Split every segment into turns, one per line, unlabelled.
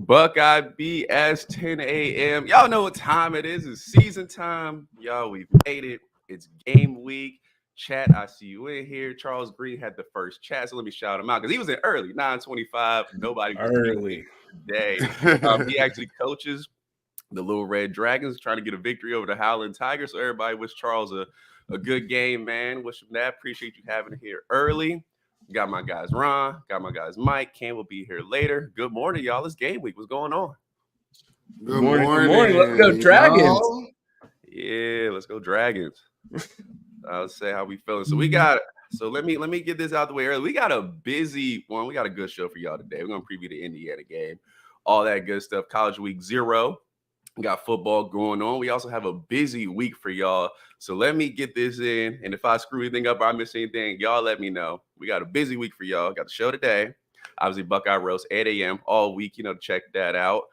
Buckeye BS 10 a.m. Y'all know what time it is. It's season time. Y'all, we've made it. It's game week. Chat, I see you in here. Charles Green had the first chat, so let me shout him out because he was in early, 9:25. Nobody was
early
today. He actually coaches the Little Red Dragons, trying to get a victory over the Howling Tigers. So everybody wish Charles a good game, man. Wish him that. Appreciate you having it here early. Got my guys Ron, got my guys Mike. Cam will be here later. Good morning, y'all. It's game week. What's going on?
Good morning.
Let's go Dragons.
Yeah, let's go Dragons. I'll say how we feeling. So let me get this out the way early. We got a busy one. We got a good show for y'all today. We're gonna preview the Indiana game, all that good stuff. College week 0. We got football going on. We also have a busy week for y'all. So let me get this in. And if I screw anything up or I miss anything, y'all let me know. We got a busy week for y'all. Got the show today. Obviously, Buckeye Roast, 8 a.m. all week, check that out.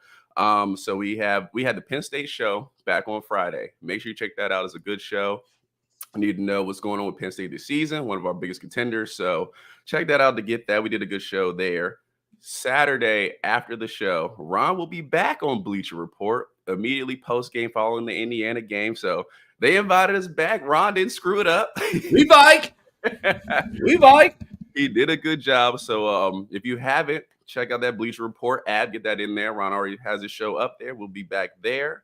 So we had the Penn State show back on Friday. Make sure you check that out. It's a good show. I need to know what's going on with Penn State this season, one of our biggest contenders. So check that out to get that. We did a good show there. Saturday after the show, Ron will be back on Bleacher Report immediately post-game following the Indiana game. So they invited us back. Ron didn't screw it up.
We bike.
He did a good job. So if you haven't, check out that Bleacher Report ad. Get that in there. Ron already has his show up there. We'll be back there.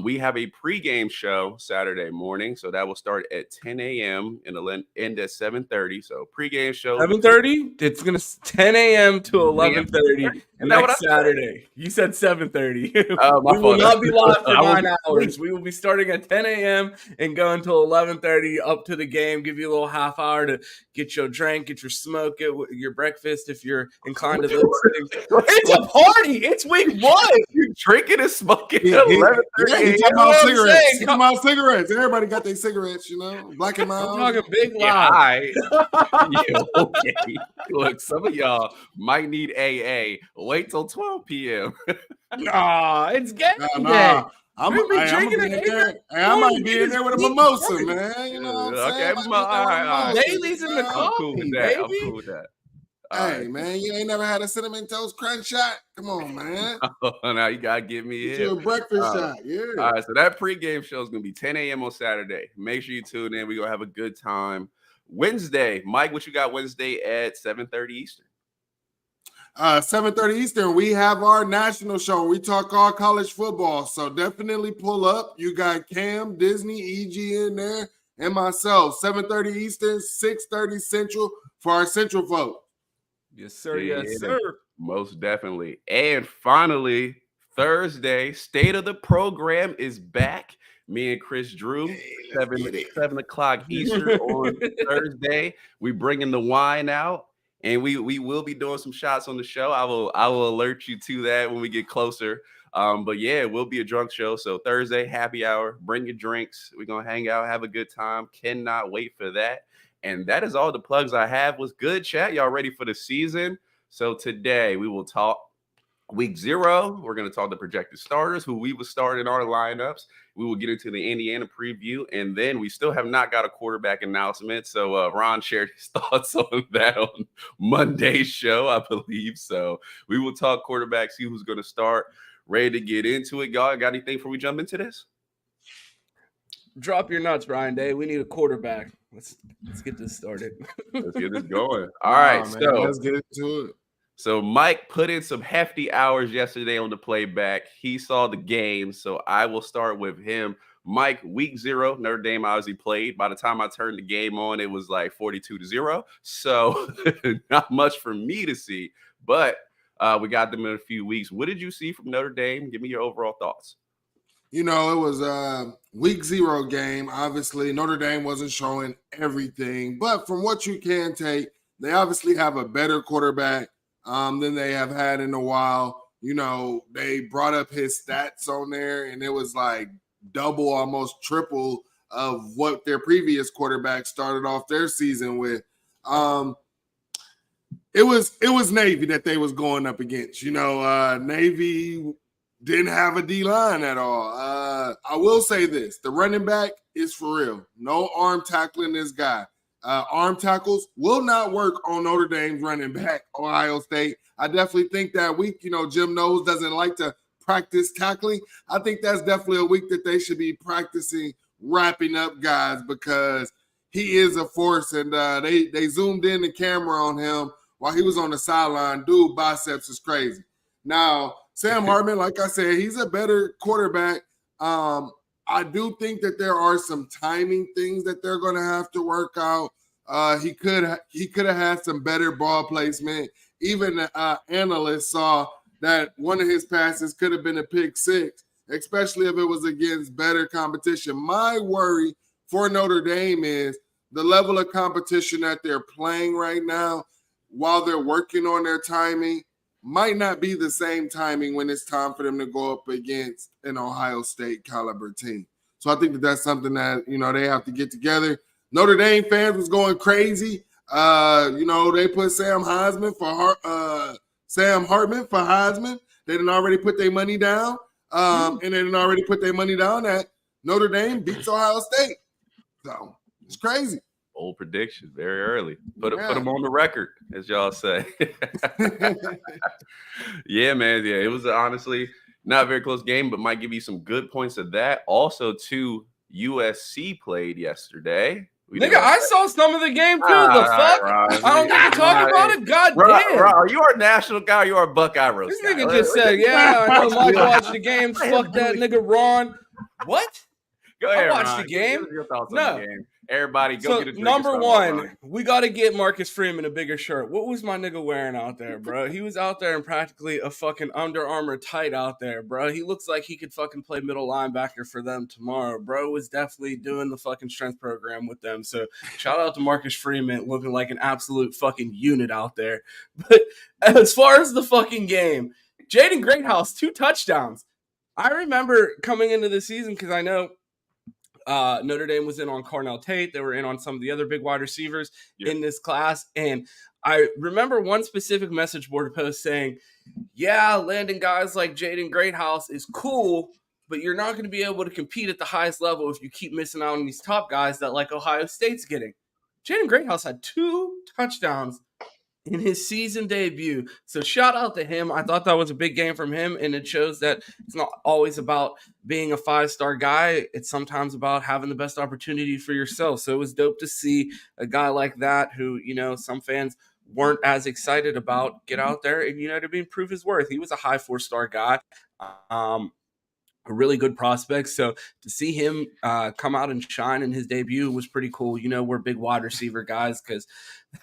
We have a pregame show Saturday morning, so that will start at 10 a.m. and it'll end at 7:30. So pregame show
7:30. It's gonna 10 a.m. to 11:30 next Saturday. You said 7:30. We will not be live for 9 hours. We will be starting at 10 a.m. and go until 11:30 up to the game. Give you a little half hour to get your drink, get your smoke, get your breakfast if you're inclined to those things. It's a party. It's week 1.
You're drinking and smoking at 11:30.
Yeah, talking about cigarettes. Talking about cigarettes. Everybody got their cigarettes, Black and mild.
I'm talking big loud.
Yeah, okay. Look, some of y'all might need AA. Wait till 12 p.m.
Nah, it's game
day.
I'm drinking it there.
I might be in there with a mimosa, man. You know what I'm saying?
Okay, all right.
Bailey's in the coffee, baby.
I'm cool with that.
Hey, man, you ain't never had a cinnamon toast crunch shot? Come on, man.
Now you got to give me
a breakfast shot, yeah.
All right, so that pregame show is going to be 10 a.m. on Saturday. Make sure you tune in. We're going to have a good time. Wednesday, Mike, what you got Wednesday at 7:30 Eastern?
7:30 Eastern, we have our national show. We talk all college football, so definitely pull up. You got Cam, Disney, EG in there, and myself. 7:30 Eastern, 6:30 Central for our Central vote.
Yes, sir. Yes, sir.
Most definitely. And finally, Thursday, State of the Program is back. Me and Chris Drew, 7 o'clock Eastern on Thursday. We bringing the wine out, and we will be doing some shots on the show. I will alert you to that when we get closer. But yeah, it will be a drunk show. So Thursday, happy hour. Bring your drinks. We're gonna hang out, have a good time. Cannot wait for that. And that is all the plugs I have. Was good, chat. Y'all ready for the season? So today we will talk week 0. We're going to talk the projected starters, who we will start in our lineups. We will get into the Indiana preview. And then we still have not got a quarterback announcement. So Ron shared his thoughts on that on Monday's show, I believe. So we will talk quarterback, see who's going to start. Ready to get into it. Y'all got anything before we jump into this?
Drop your nuts, Ryan Day. We need a quarterback. Let's get this started.
Let's get this going. All right, so
let's get into it.
So Mike put in some hefty hours yesterday on the playback. He saw the game, so I will start with him. Mike, week 0, Notre Dame obviously played. By the time I turned the game on, it was like 42-0. So not much for me to see, but we got them in a few weeks. What did you see from Notre Dame? Give me your overall thoughts.
It was a week 0 game. Obviously, Notre Dame wasn't showing everything. But from what you can take, they obviously have a better quarterback than they have had in a while. They brought up his stats on there, and it was like double, almost triple of what their previous quarterback started off their season with. It was Navy that they was going up against. Navy didn't have a D-line at all. I will say this. The running back is for real. No arm tackling this guy. arm tackles will not work on Notre Dame's running back, Ohio State. I definitely think that week, Jim Knowles doesn't like to practice tackling. I think that's definitely a week that they should be practicing wrapping up guys because he is a force. And they zoomed in the camera on him while he was on the sideline. Dude, biceps is crazy. Now, Sam Hartman, like I said, he's a better quarterback. I do think that there are some timing things that they're going to have to work out. He could have had some better ball placement. Even analysts saw that one of his passes could have been a pick six, especially if it was against better competition. My worry for Notre Dame is the level of competition that they're playing right now while they're working on their timing might not be the same timing when it's time for them to go up against an Ohio State caliber team. So I think that that's something that, they have to get together. Notre Dame fans was going crazy. They put Sam Hartman for Heisman. They didn't already put their money down. And they didn't already put their money down that Notre Dame beats Ohio State. So it's crazy.
Bold prediction, very early. Put them on the record, as y'all say. Yeah, man. Yeah, it was honestly not a very close game, but might give you some good points of that. Also, too, USC played yesterday.
Nigga, I saw some of the game too. The fuck? I don't get to talk about it. God damn.
Are you our national guy or you are a Buckeye roast
This nigga just said, yeah, I know Mike watched the game. Fuck that nigga, Ron. What?
Go ahead,
I watched
Ron.
the game.
Your thoughts on the game. Everybody, go get a drink.
Number one, we got to get Marcus Freeman a bigger shirt. What was my nigga wearing out there, bro? He was out there in practically a fucking Under Armour tight out there, bro. He looks like he could fucking play middle linebacker for them tomorrow. Bro was definitely doing the fucking strength program with them. So shout out to Marcus Freeman looking like an absolute fucking unit out there. But as far as the fucking game, Jaden Greathouse, 2 touchdowns. I remember coming into the season because I know Notre Dame was in on Cornell Tate. They were in on some of the other big wide receivers in this class. And I remember one specific message board post saying, yeah, landing guys like Jaden Greathouse is cool, but you're not going to be able to compete at the highest level if you keep missing out on these top guys that like Ohio State's getting. Jaden Greathouse had 2 touchdowns in his season debut. So shout out to him. I thought that was a big game from him, and it shows that it's not always about being a 5-star guy. It's sometimes about having the best opportunity for yourself. So it was dope to see a guy like that who, some fans weren't as excited about get out there and, to prove his worth. He was a high 4-star guy. A really good prospect. So to see him come out and shine in his debut was pretty cool. We're big wide receiver guys because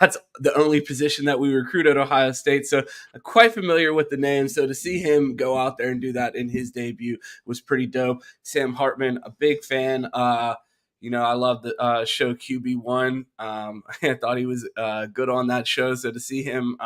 that's the only position that we recruit at Ohio State. So I'm quite familiar with the name. So to see him go out there and do that in his debut was pretty dope. Sam Hartman, a big fan. I love the show QB1. I thought he was good on that show. So to see him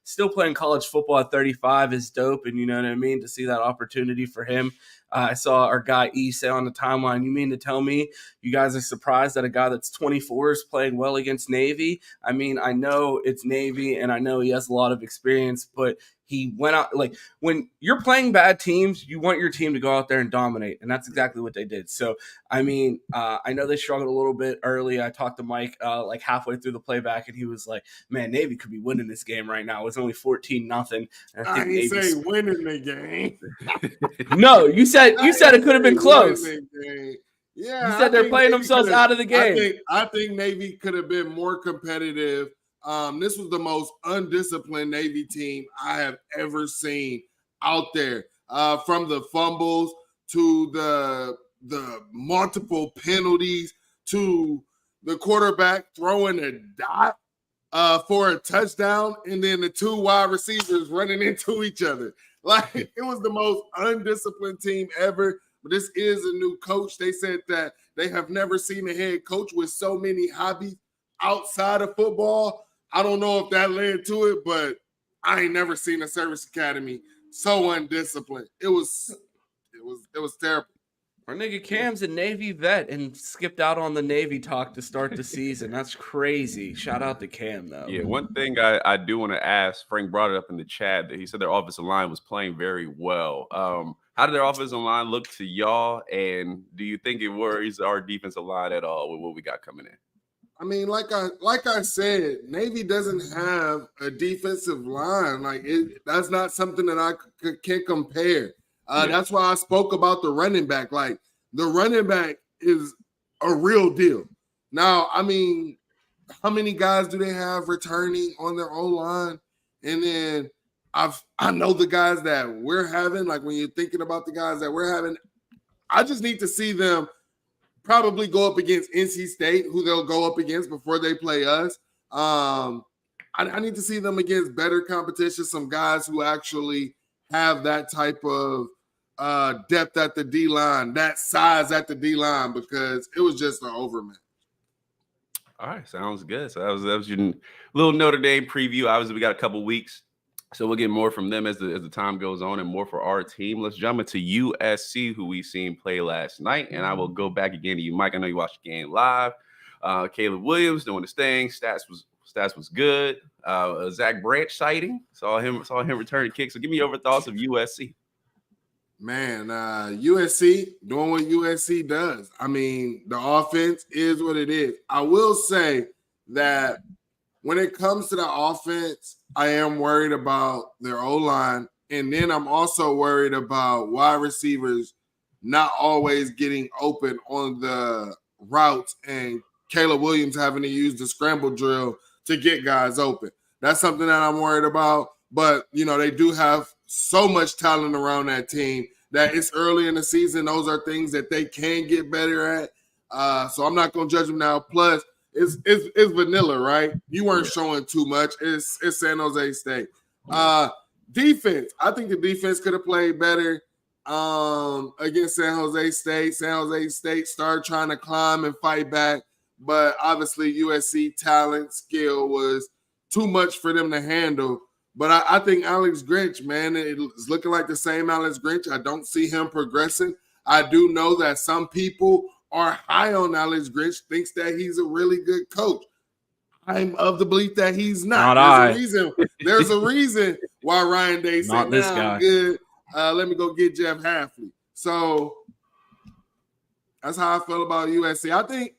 still playing college football at 35 is dope. And you know what I mean? To see that opportunity for him. I saw our guy E say on the timeline, you mean to tell me you guys are surprised that a guy that's 24 is playing well against Navy? I mean, I know it's Navy and I know he has a lot of experience, but he went out like when you're playing bad teams, you want your team to go out there and dominate. And that's exactly what they did. So, I mean, I know they struggled a little bit early. I talked to Mike like halfway through the playback and he was like, man, Navy could be winning this game right now. It was only 14-0.
I didn't say winning the game.
No, you said it could have been close.
Yeah,
you said they're playing themselves out of the game.
I think Navy could have been more competitive. This was the most undisciplined Navy team I have ever seen out there. From the fumbles to the multiple penalties to the quarterback throwing a dot for a touchdown, and then the 2 wide receivers running into each other. Like, it was the most undisciplined team ever. But this is a new coach. They said that they have never seen a head coach with so many hobbies outside of football. I don't know if that led to it, but I ain't never seen a service academy so undisciplined. It was terrible.
Our nigga Cam's a Navy vet and skipped out on the Navy talk to start the season. That's crazy. Shout out to Cam, though.
Yeah, one thing I do want to ask, Frank brought it up in the chat, that he said their offensive line was playing very well. How did their offensive line look to y'all? And do you think it worries our defensive line at all with what we got coming in?
I mean, like I said, Navy doesn't have a defensive line. That's not something that I can compare. That's why I spoke about the running back. Like the running back is a real deal. Now, I mean, how many guys do they have returning on their O line? And then I know the guys that we're having. Like when you're thinking about the guys that we're having, I just need to see them probably go up against NC State, who they'll go up against before they play us. I need to see them against better competition, some guys who actually have that type of depth at the D-line, that size at the D-line, because it was just an overmatch.
All right, sounds good. So that was your little Notre Dame preview. Obviously, we got a couple weeks, so we'll get more from them as the time goes on and more for our team. Let's jump into USC, who we seen play last night, and I will go back again to you, Mike. I know you watched the game live. Caleb Williams doing his thing. Stats was good. Zach Branch sighting. Saw him return a kick. So give me your thoughts of USC.
Man, USC doing what USC does. I mean, the offense is what it is. I will say that when it comes to the offense, I am worried about their O-line. And then I'm also worried about wide receivers not always getting open on the routes and Caleb Williams having to use the scramble drill to get guys open. That's something that I'm worried about. But, they do have so much talent around that team that it's early in the season. Those are things that they can get better at. So I'm not going to judge them now. Plus, it's vanilla, right? You weren't showing too much. It's San Jose State. Defense. I think the defense could have played better against San Jose State. San Jose State started trying to climb and fight back. But obviously USC talent, skill was too much for them to handle. But I think Alex Grinch, man, it's looking like the same Alex Grinch. I don't see him progressing. I do know that some people are high on Alex Grinch, thinks that he's a really good coach. I'm of the belief that he's not. There's a reason why Ryan Day said,
this guy.
I'm good. Let me go get Jeff Hafley. So that's how I feel about USC. I think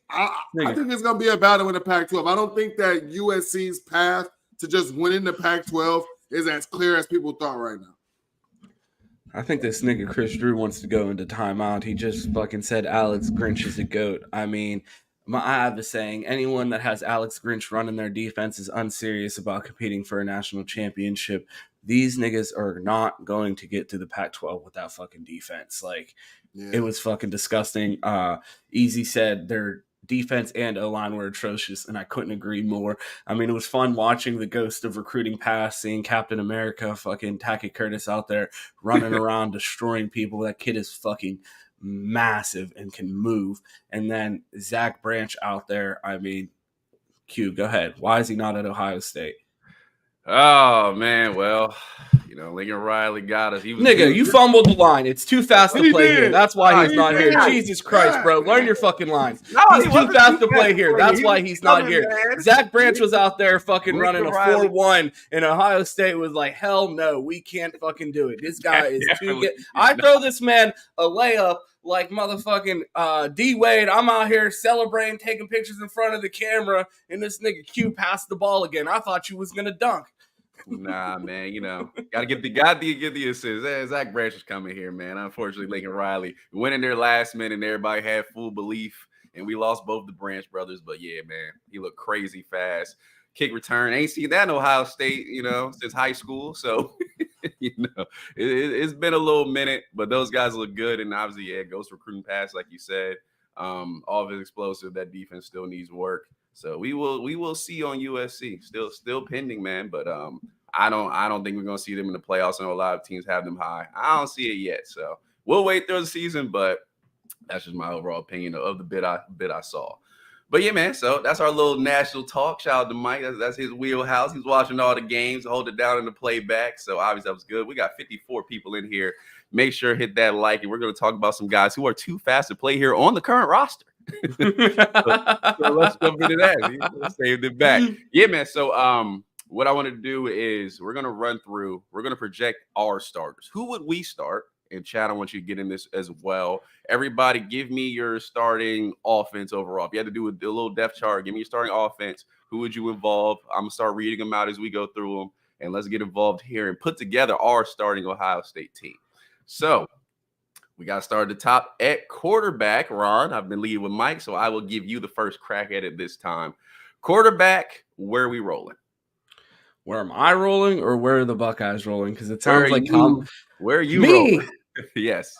it's going to be a battle in the Pac-12. I don't think that USC's path to just winning the Pac-12 is as clear as people thought right now.
I think this nigga Chris Drew wants to go into timeout. He just fucking said Alex Grinch is a goat. I mean, I have a saying, anyone that has Alex Grinch running their defense is unserious about competing for a national championship. These niggas are not going to get to the Pac-12 with that fucking defense. It was fucking disgusting. Easy said their defense and O-line were atrocious, and I couldn't agree more. I mean, it was fun watching the ghost of recruiting past, seeing Captain America, fucking Tacky Curtis out there running around, destroying people. That kid is fucking massive and can move. And then Zach Branch out there. I mean, Q, go ahead. Why is he not at Ohio State?
Oh, man. Well, Lincoln Riley got us.
You fumbled the line. It's too fast to play here. That's why he's not here. Jesus Christ, bro. Learn your fucking lines. He's too fast to play here. That's why he's not here. Zach Branch was out there fucking running a 4-1, and Ohio State was like, hell no, we can't fucking do it. This guy is too good. I throw this man a layup like motherfucking D-Wade. I'm out here celebrating, taking pictures in front of the camera, and this nigga Q passed the ball again. I thought you was going to dunk.
Nah, man, gotta get the assist. Zach Branch is coming here, man. Unfortunately, Lincoln Riley went in there last minute and everybody had full belief, and we lost both the Branch brothers. But yeah, man, he looked crazy fast. Kick return. Ain't seen that in Ohio State, since high school. So, it's been a little minute, but those guys look good. And obviously, ghost recruiting pass, like you said. All of it explosive. That defense still needs work. So we will see on USC. Still pending, man. But I don't think we're gonna see them in the playoffs. I know a lot of teams have them high. I don't see it yet. So we'll wait through the season, but that's just my overall opinion of the bit I saw. But yeah, man. So that's our little national talk. Shout out to Mike. That's his wheelhouse. He's watching all the games, hold it down in the playback. So obviously that was good. We got 54 people in here. Make sure to hit that like, and we're going to talk about some guys who are too fast to play here on the current roster. so let's jump into that. Let's save it back. Yeah, man. So what I want to do is we're going to project our starters. Who would we start? And Chad, I want you to get in this as well. Everybody, give me your starting offense overall. If you had to do a little depth chart, give me your starting offense. Who would you involve? I'm going to start reading them out as we go through them. And let's get involved here and put together our starting Ohio State team. So we got to start at the top at quarterback. Ron, I've been leading with Mike, so I will give you the first crack at it this time. Quarterback, where are we rolling?
Where am I rolling, or where are the Buckeyes rolling? Because it sounds like
where are you rolling? Yes.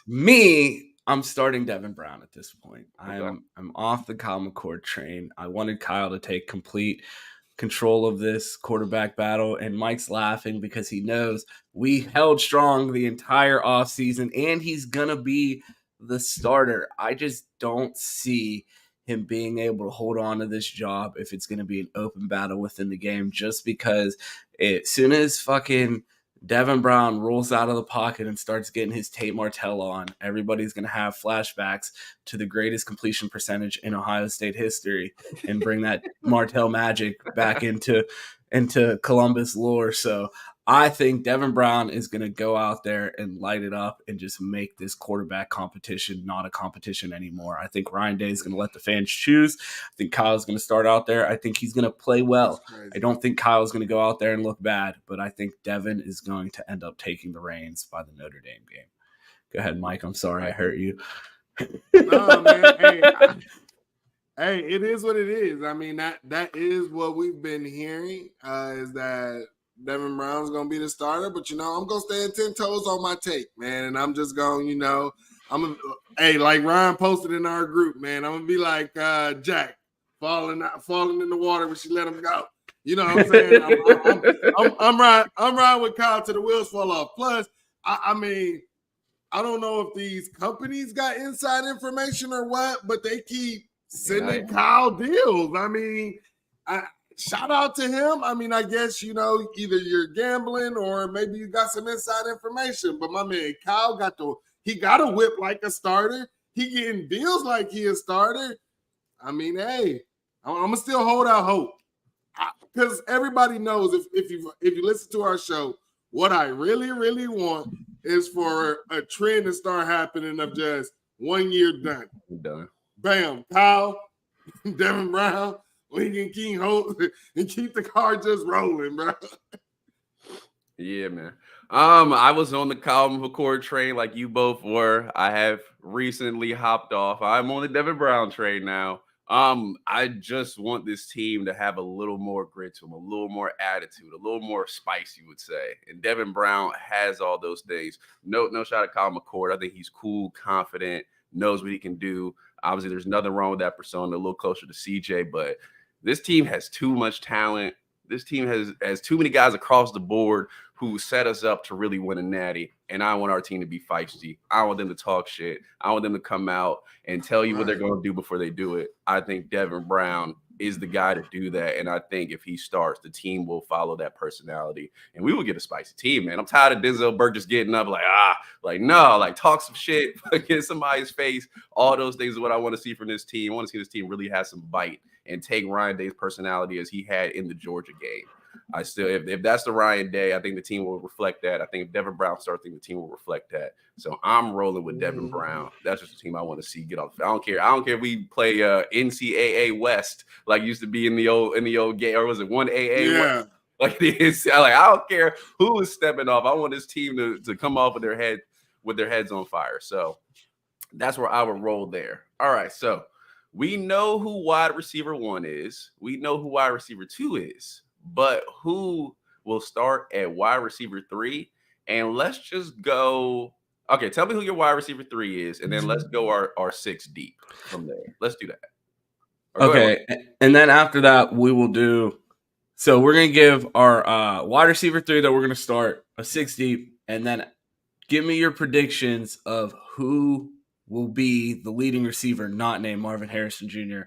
I'm starting Devin Brown at this point. Okay. I'm off the Kyle McCord train. I wanted Kyle to take complete control of this quarterback battle, and Mike's laughing because he knows we held strong the entire offseason, and he's going to be the starter. I just don't see him being able to hold on to this job if it's going to be an open battle within the game, just because as soon as fucking Devin Brown rolls out of the pocket and starts getting his Tate Martell on, everybody's going to have flashbacks to the greatest completion percentage in Ohio State history and bring that Martell magic back into Columbus lore. So I think Devin Brown is going to go out there and light it up and just make this quarterback competition not a competition anymore. I think Ryan Day is going to let the fans choose. I think Kyle's going to start out there. I think he's going to play well. I don't think Kyle's going to go out there and look bad, but I think Devin is going to end up taking the reins by the Notre Dame game. Go ahead, Mike. I'm sorry I hurt you.
No, man. Hey, it is what it is. I mean, that is what we've been hearing, is that Devin Brown's going to be the starter. But, I'm going to stand 10 toes on my take, man. And I'm just going, like Ryan posted in our group, man, I'm going to be like Jack falling in the water when she let him go. You know what I'm saying? I'm riding with Kyle till the wheels fall off. Plus, I mean, I don't know if these companies got inside information or what, but they keep sending Kyle deals. I mean, shout out to him. I mean, I guess, either you're gambling or maybe you got some inside information. But my man, Kyle got a whip like a starter. He getting deals like he a starter. I mean, hey, I'm going to still hold out hope. Because everybody knows if you listen to our show, what I really, really want is for a trend to start happening of just 1 year done.
Done.
Bam, Kyle, Devin Brown, we can keep the car just rolling, bro.
Yeah, man. I was on the Kyle McCord train like you both were. I have recently hopped off. I'm on the Devin Brown train now. I just want this team to have a little more grit to them, a little more attitude, a little more spice, you would say. And Devin Brown has all those things. No shot at Kyle McCord. I think he's cool, confident, knows what he can do. Obviously, there's nothing wrong with that persona, a little closer to CJ, but this team has too much talent. This team has too many guys across the board who set us up to really win a natty. And I want our team to be feisty. I want them to talk shit. I want them to come out and tell you what they're going to do before they do it. I think Devin Brown is the guy to do that. And I think if he starts, the team will follow that personality. And we will get a spicy team, man. I'm tired of Denzel Burgess getting up talk some shit, get somebody's face. All those things is what I want to see from this team. I want to see this team really have some bite and take Ryan Day's personality as he had in the Georgia game. I still, if that's the Ryan Day, I think the team will reflect that. I think if Devin Brown starts, I think the team will reflect that. So I'm rolling with Devin Brown. That's just the team I want to see get off. I don't care. I don't care if we play NCAA West like used to be in the old game, or was it 1AA?
Yeah.
West? Like this, I don't care who is stepping off. I want this team to come off with their heads on fire. So that's where I would roll there. All right, so we know who wide receiver 1 is. We know who wide receiver 2 is. But who will start at wide receiver 3? And let's just go. Okay, tell me who your wide receiver 3 is, and then let's go our 6 deep from there. Let's do that.
Okay, and then after that, we will do. So we're gonna give our wide receiver 3 that we're gonna start a 6 deep, and then give me your predictions of who will be the leading receiver not named Marvin Harrison Jr.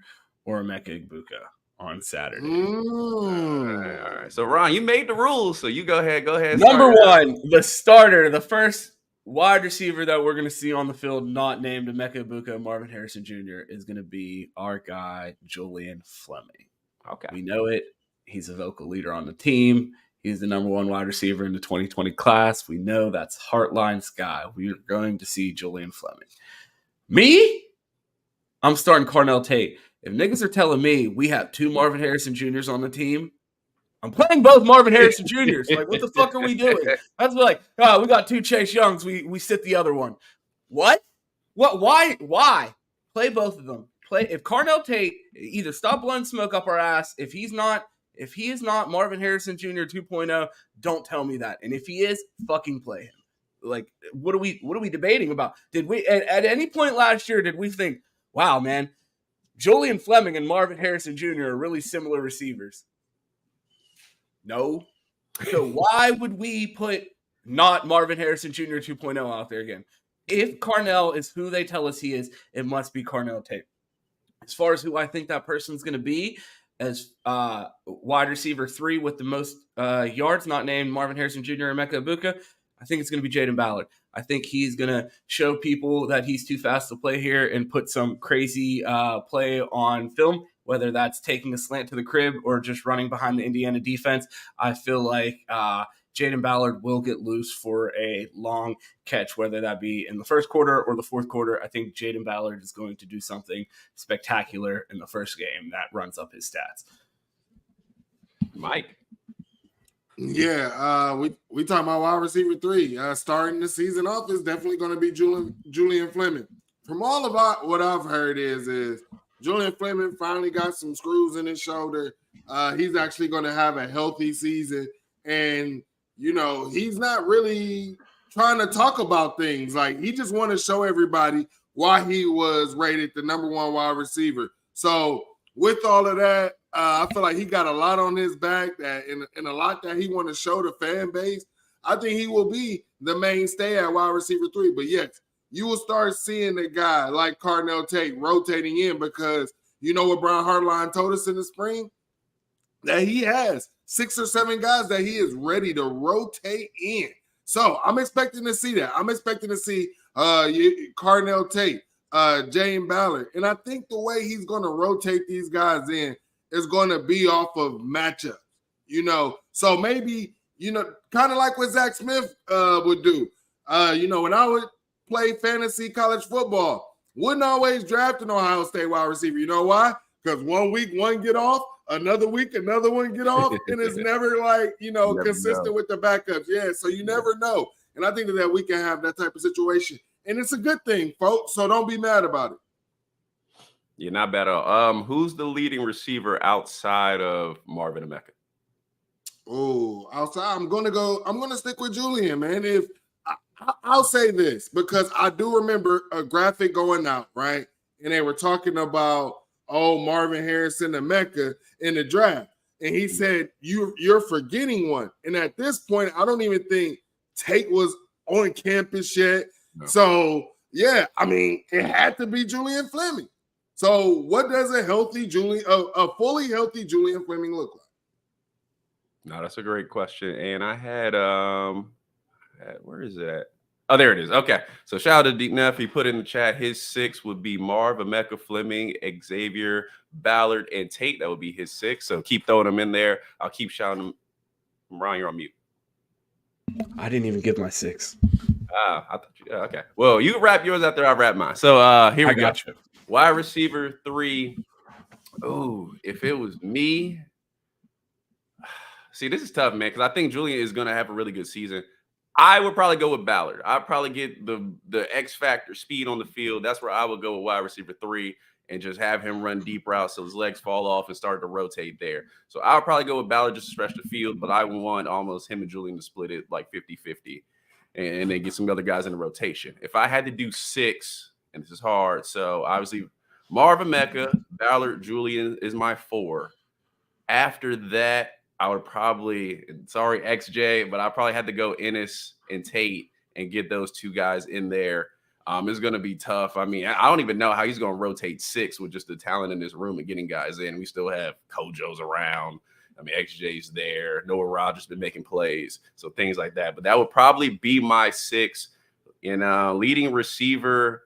or Emeka Egbuka on Saturday.
All right. So Ron, you made the rules, so you go ahead.
Number 1, the starter, the first wide receiver that we're going to see on the field not named Emeka Egbuka and Marvin Harrison Jr. is going to be our guy, Julian Fleming.
Okay.
We know it. He's a vocal leader on the team. He's the number one wide receiver in the 2020 class. We know that's Heartline's guy. We are going to see Julian Fleming. Me? I'm starting Carnell Tate. If niggas are telling me we have 2 Marvin Harrison Jr.'s on the team, I'm playing both Marvin Harrison Jr.'s. Like, what the fuck are we doing? That's like, oh, we got 2 Chase Youngs. We sit the other one. What? What? Why? Play both of them. If Carnell Tate, either stop blowing smoke up our ass. If he is not Marvin Harrison Jr. 2.0, don't tell me that. And if he is, fucking play him. Like, what are we debating about? Did we at any point last year did we think, wow, man, Julian Fleming and Marvin Harrison Jr. are really similar receivers? No. So why would we put not Marvin Harrison Jr. 2.0 out there again? If Carnell is who they tell us he is, it must be Carnell Tate. As far as who I think that person's going to be, as wide receiver 3 with the most yards, not named Marvin Harrison Jr. or Emeka Egbuka, I think it's going to be Jaden Ballard. I think he's going to show people that he's too fast to play here and put some crazy play on film, whether that's taking a slant to the crib or just running behind the Indiana defense. I feel like Jaden Ballard will get loose for a long catch, whether that be in the first quarter or the fourth quarter. I think Jaden Ballard is going to do something spectacular in the first game that runs up his stats.
Mike.
Yeah, we talking about wide receiver 3. Starting the season off is definitely going to be Julian Fleming. From all of what I've heard is Julian Fleming finally got some screws in his shoulder. He's actually going to have a healthy season, and he's not really trying to talk about things. Like, he just want to show everybody why he was rated the number 1 wide receiver. So with all of that, I feel like he got a lot on his back and a lot that he want to show the fan base. I think he will be the mainstay at wide receiver 3. But yes, you will start seeing a guy like Carnell Tate rotating in, because you know what Brian Hartline told us in the spring? That he has 6 or 7 guys that he is ready to rotate in. So I'm expecting to see that. I'm expecting to see Carnell Tate, Jaden Ballard. And I think the way he's going to rotate these guys in is going to be off of matchups, So maybe, kind of like what Zach Smith would do. When I would play fantasy college football, wouldn't always draft an Ohio State wide receiver. You know why? Because one week one get off, another week another one get off, and it's never consistent with the backups. Yeah, so you never know. And I think that we can have that type of situation. And it's a good thing, folks, so don't be mad about it.
You're not bad at all. Who's the leading receiver outside of Marvin Emeka?
Oh, outside, I'm gonna stick with Julian, man. I'll say this, because I do remember a graphic going out, right? And they were talking about Marvin Harrison Emeka in the draft. And he said, you're forgetting one. And at this point, I don't even think Tate was on campus yet. No. So yeah, I mean, it had to be Julian Fleming. So what does a fully healthy Julian Fleming look like?
No, that's a great question. And I had where is that? Oh, there it is. Okay. So shout out to Deep Neff. He put in the chat his 6 would be Marv, Emeka, Fleming, Xavier, Ballard, and Tate. That would be his 6. So keep throwing them in there. I'll keep shouting them. Ryan, you're on mute.
I didn't even give my 6.
I thought you. Okay. Well, you wrap yours after I wrap mine. So here we go.
Got you.
Wide receiver 3. Oh, if it was me. See, this is tough, man, because I think Julian is going to have a really good season. I would probably go with Ballard. I'd probably get the X factor speed on the field. That's where I would go with wide receiver 3 and just have him run deep routes so his legs fall off and start to rotate there. So I would probably go with Ballard just to stretch the field, but I would want almost him and Julian to split it like 50-50 and then get some other guys in the rotation. If I had to do 6, and this is hard, so obviously Marvin Emeka, Ballard, Julian is my 4. After that, I would probably, sorry, XJ, but I probably had to go Ennis and Tate and get those 2 guys in there. It's going to be tough. I mean, I don't even know how he's going to rotate 6 with just the talent in this room and getting guys in. We still have Kojo's around. I mean, XJ's there. Noah Rogers been making plays. So things like that. But that would probably be my 6. In leading receiver,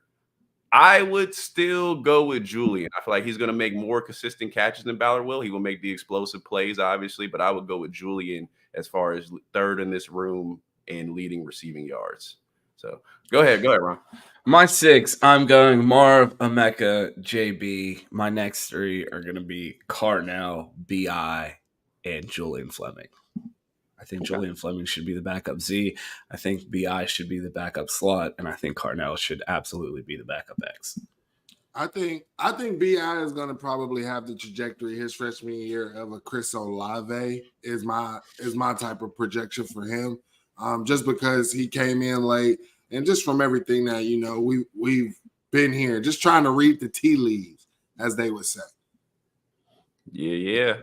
I would still go with Julian. I feel like he's going to make more consistent catches than Ballard will. He will make the explosive plays, obviously, but I would go with Julian as far as third in this room in leading receiving yards. So go ahead, Ron.
My 6, I'm going Marv, Emeka, JB. My next 3 are going to be Carnell, BI, and Julian Fleming. I think Julian Fleming should be the backup Z. I think BI should be the backup slot, and I think Carnell should absolutely be the backup X.
I think BI is going to probably have the trajectory his freshman year of a Chris Olave is my type of projection for him, just because he came in late and just from everything that we've been here, just trying to read the tea leaves, as they would say.
Yeah.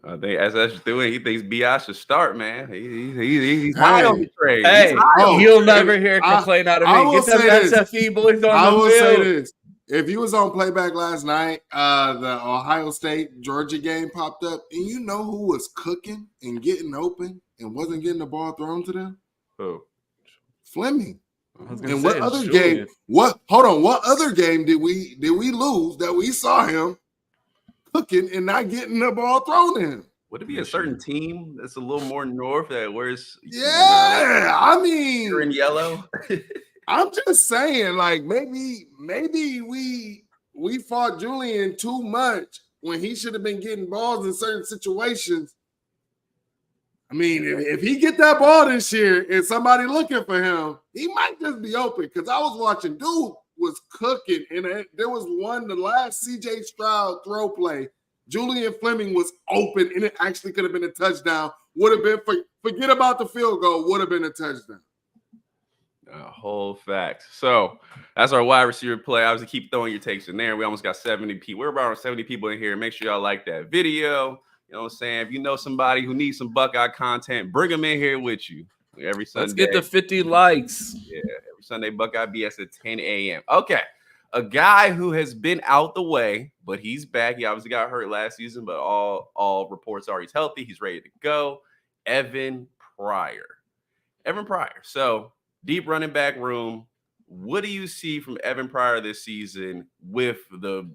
I think as that's doing, he thinks BI should start, man. He's high on the trade.
Hey, you'll never hear a complaint out of me. Get them SFE boys on the field. I will say this.
If you was on playback last night, the Ohio State-Georgia game popped up, and you know who was cooking and getting open and wasn't getting the ball thrown to them?
Who?
Fleming. And what other game? What other game did we lose that we saw him cooking and not getting the ball thrown to him?
Would it be a certain team that's a little more north that wears?
Yeah, I mean,
you're in yellow.
I'm just saying, like maybe we fought Julian too much when he should have been getting balls in certain situations. I mean, if he get that ball this year and somebody looking for him, he might just be open. Because I was watching, dude was cooking, and there was the last C.J. Stroud throw play. Julian Fleming was open, and it actually could have been a touchdown. Would have been, forget about the field goal, would have been a touchdown.
A whole fact. So that's our wide receiver play. Obviously, keep throwing your takes in there. We almost got 70 people. We're about 70 people in here. Make sure y'all like that video. You know what I'm saying? If you know somebody who needs some Buckeye content, bring them in here with you every Sunday.
Let's get to 50 likes.
Yeah, every Sunday, Buckeye BS at 10 a.m. Okay, a guy who has been out the way, but he's back. He obviously got hurt last season, but all reports are he's healthy. He's ready to go. Evan Pryor. So, deep running back room. What do you see from Evan Pryor this season with the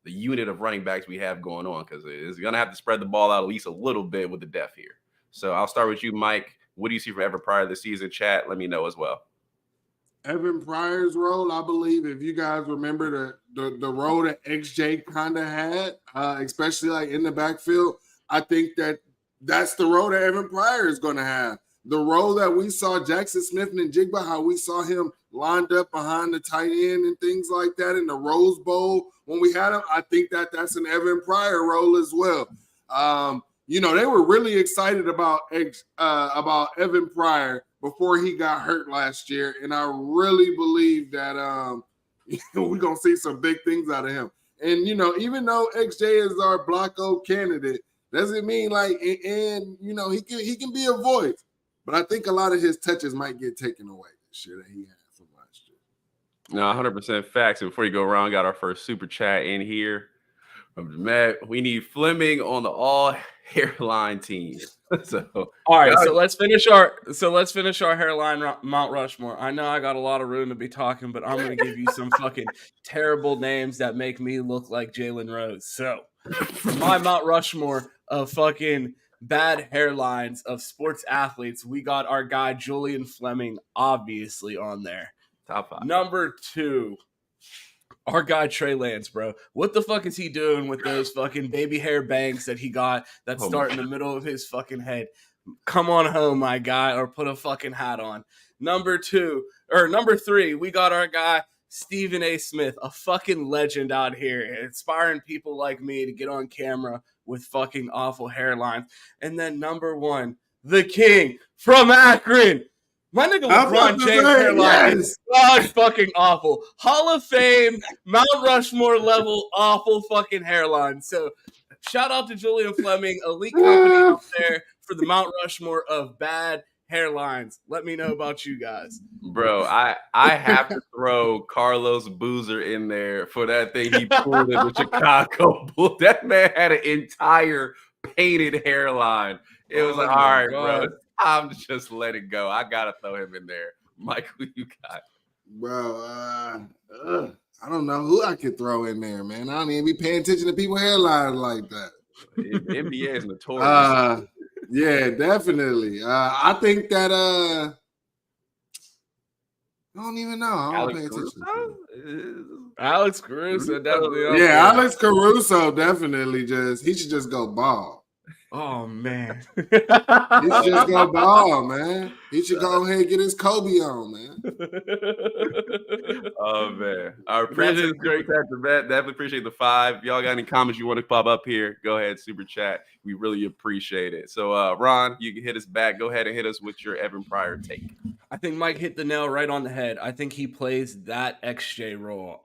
unit of running backs we have going on? Because it's going to have to spread the ball out at least a little bit with the depth here. So I'll start with you, Mike. What do you see from Evan Pryor this season? Chat, let me know as well.
Evan Pryor's role, I believe, if you guys remember the role that XJ kind of had, especially like in the backfield, I think that's the role that Evan Pryor is going to have. The role that we saw Jackson Smith and Jigba, how we saw him lined up behind the tight end and things like that in the Rose Bowl when we had him, I think that's an Evan Pryor role as well. They were really excited about Evan Pryor before he got hurt last year, and I really believe that we're going to see some big things out of him. And, even though XJ is our Block O candidate, doesn't mean he can be a voice. But I think a lot of his touches might get taken away this year that he had from last year.
No, 100% facts. And before you go around, got our first super chat in here. Matt, we need Fleming on the all hairline team.
All right, so let's finish our hairline Mount Rushmore. I know I got a lot of room to be talking, but I'm going to give you some fucking terrible names that make me look like Jalen Rose. So for my Mount Rushmore of fucking bad hairlines of sports athletes, we got our guy Julian Fleming obviously on there.
Top 5.
Number 2, our guy Trey Lance, bro. What the fuck is he doing with those fucking baby hair bangs that he got that start in the middle of his fucking head? Come on home, my guy, or put a fucking hat on. Number 3, we got our guy Stephen A. Smith, a fucking legend out here, inspiring people like me to get on camera with fucking awful hairlines. And then number 1, the king from Akron. My nigga LeBron James hairline is god fucking awful. Hall of Fame, Mount Rushmore level awful fucking hairline. So shout out to Julian Fleming, elite company out there for the Mount Rushmore of bad hairlines. Let me know about you guys.
Bro, I have to throw Carlos Boozer in there for that thing he pulled in the Chicago Bulls. That man had an entire painted hairline. It was all right, bro. I'm just let it go. I gotta throw him in there. Mike, who you got?
Bro, I don't know who I could throw in there, man. I don't even be paying attention to people's hairlines like that.
NBA is notorious.
Yeah, definitely. I think that I don't even know. I don't pay attention.
Alex Caruso definitely.
Alex Caruso definitely he should just go ball.
Oh man,
he should just go ball, man. He should go ahead and get his Kobe on, man.
Oh man, I appreciate definitely appreciate the 5. Y'all got any comments you want to pop up here? Go ahead, super chat. We really appreciate it. So, Ron, you can hit us back. Go ahead and hit us with your Evan Pryor take.
I think Mike hit the nail right on the head. I think he plays that XJ role.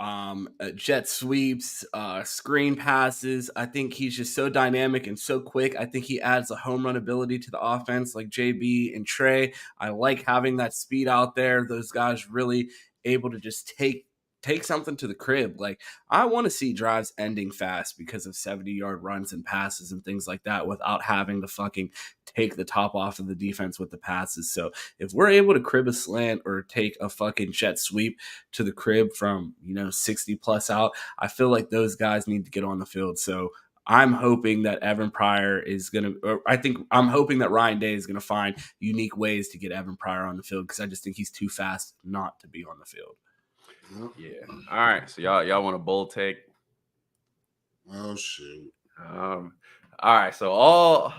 Jet sweeps, screen passes. I think he's just so dynamic and so quick. I think he adds a home run ability to the offense like JB and Trey. I like having that speed out there. Those guys really able to just take something to the crib. Like, I want to see drives ending fast because of 70-yard runs and passes and things like that without having to fucking take the top off of the defense with the passes. So if we're able to crib a slant or take a fucking jet sweep to the crib from, 60 plus out, I feel like those guys need to get on the field. So I'm hoping that Evan Pryor is going to, I'm hoping that Ryan Day is going to find unique ways to get Evan Pryor on the field, because I just think he's too fast not to be on the field.
Yeah. All right. So y'all want a bold take?
Oh shoot.
All right. So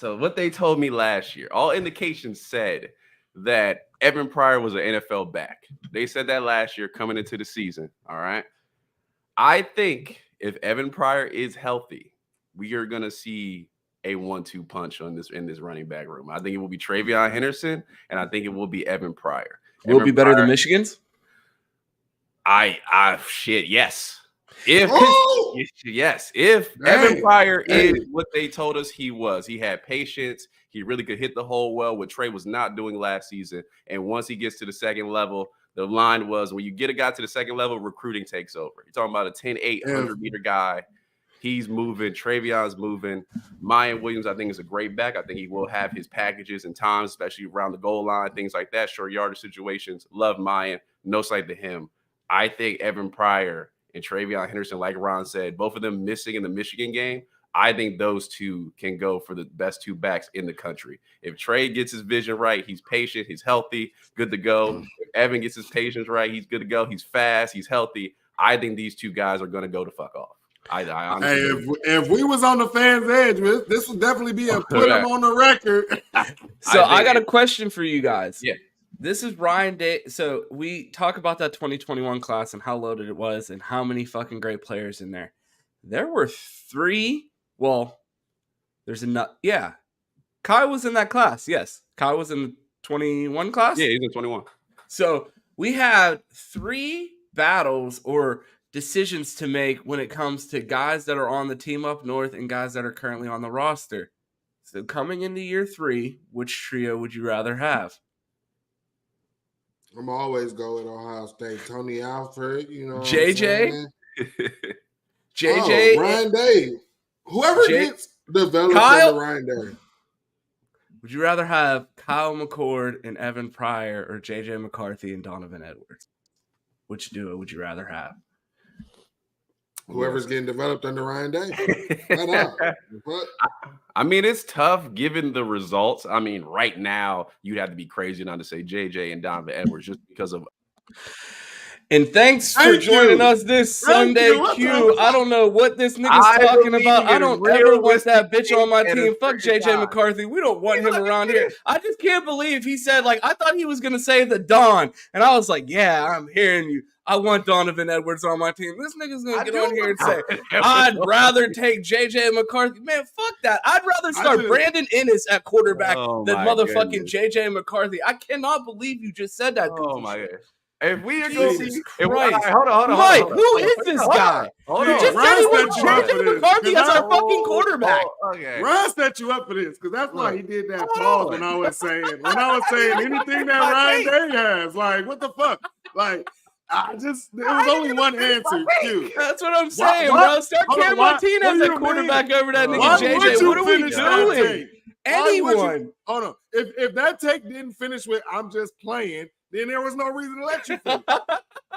what they told me last year, all indications said that Evan Pryor was an NFL back. They said that last year coming into the season. All right. I think if Evan Pryor is healthy, we are gonna see a 1-2 punch in this running back room. I think it will be Travion Henderson, and I think it will be Evan Pryor.
Will it be better than Michigan's?
Yes. If Evan Pryor is what they told us he was, he had patience, he really could hit the hole well, what Trey was not doing last season. And once he gets to the second level, the line was, when you get a guy to the second level, recruiting takes over. You're talking about a 10-8, 100-meter guy. He's moving. Travion's moving. Mayan Williams, I think, is a great back. I think he will have his packages and times, especially around the goal line, things like that, short yardage situations. Love Mayan. No slight to him. I think Evan Pryor and Travion Henderson, like Ron said, both of them missing in the Michigan game, I think those two can go for the best 2 backs in the country. If Trey gets his vision right, he's patient, he's healthy, good to go. If Evan gets his patience right, he's good to go. He's fast, he's healthy. I think these 2 guys are going to go to fuck off. I honestly
if we was on the fans' edge, this would definitely be a put him on the record.
So I got a question for you guys.
Yeah.
This is Ryan Day. So we talk about that 2021 class and how loaded it was and how many fucking great players in there. There were 3. Well, there's enough. Yeah. Kyle was in that class. Yes. Kyle was in the 21 class.
Yeah, he's in 21.
So we had 3 battles or decisions to make when it comes to guys that are on the team up north and guys that are currently on the roster. So coming into year 3, which trio would you rather have?
I'm always go with Ohio State. Tony Alford,
JJ. JJ.
Ryan Day. Whoever gets developed under Ryan Day.
Would you rather have Kyle McCord and Evan Pryor or JJ McCarthy and Donovan Edwards? Which duo would you rather have?
Whoever's getting developed under Ryan Day.
I mean, it's tough given the results. I mean, right now, you'd have to be crazy not to say JJ and Donovan Edwards just because of.
And thanks for joining us this Sunday, Q. I don't know what this nigga's talking about. I don't ever want that bitch on my team. Fuck JJ McCarthy. We don't want him around here. I just can't believe he said, I thought he was going to say the Don. And I was like, yeah, I'm hearing you. I want Donovan Edwards on my team. This nigga's going to get on here and say, I'd rather take JJ McCarthy. Man, fuck that. I'd rather start Brandon Ennis at quarterback than motherfucking JJ McCarthy. I cannot believe you just said that.
Oh, my God. If we are going to see,
hold on, Mike, who is this guy? You just said he was JJ McCarthy as our fucking quarterback.
Ron set you up for this because that's why he did that pause when I was saying anything that Ryan Day has. What the fuck? There was only one answer, too.
That's what I'm saying, bro. Start Cam Martinez at quarterback over that nigga JJ. What are we doing? Anyone.
Hold on. If that take didn't finish with "I'm just playing," then there was no reason to let you finish.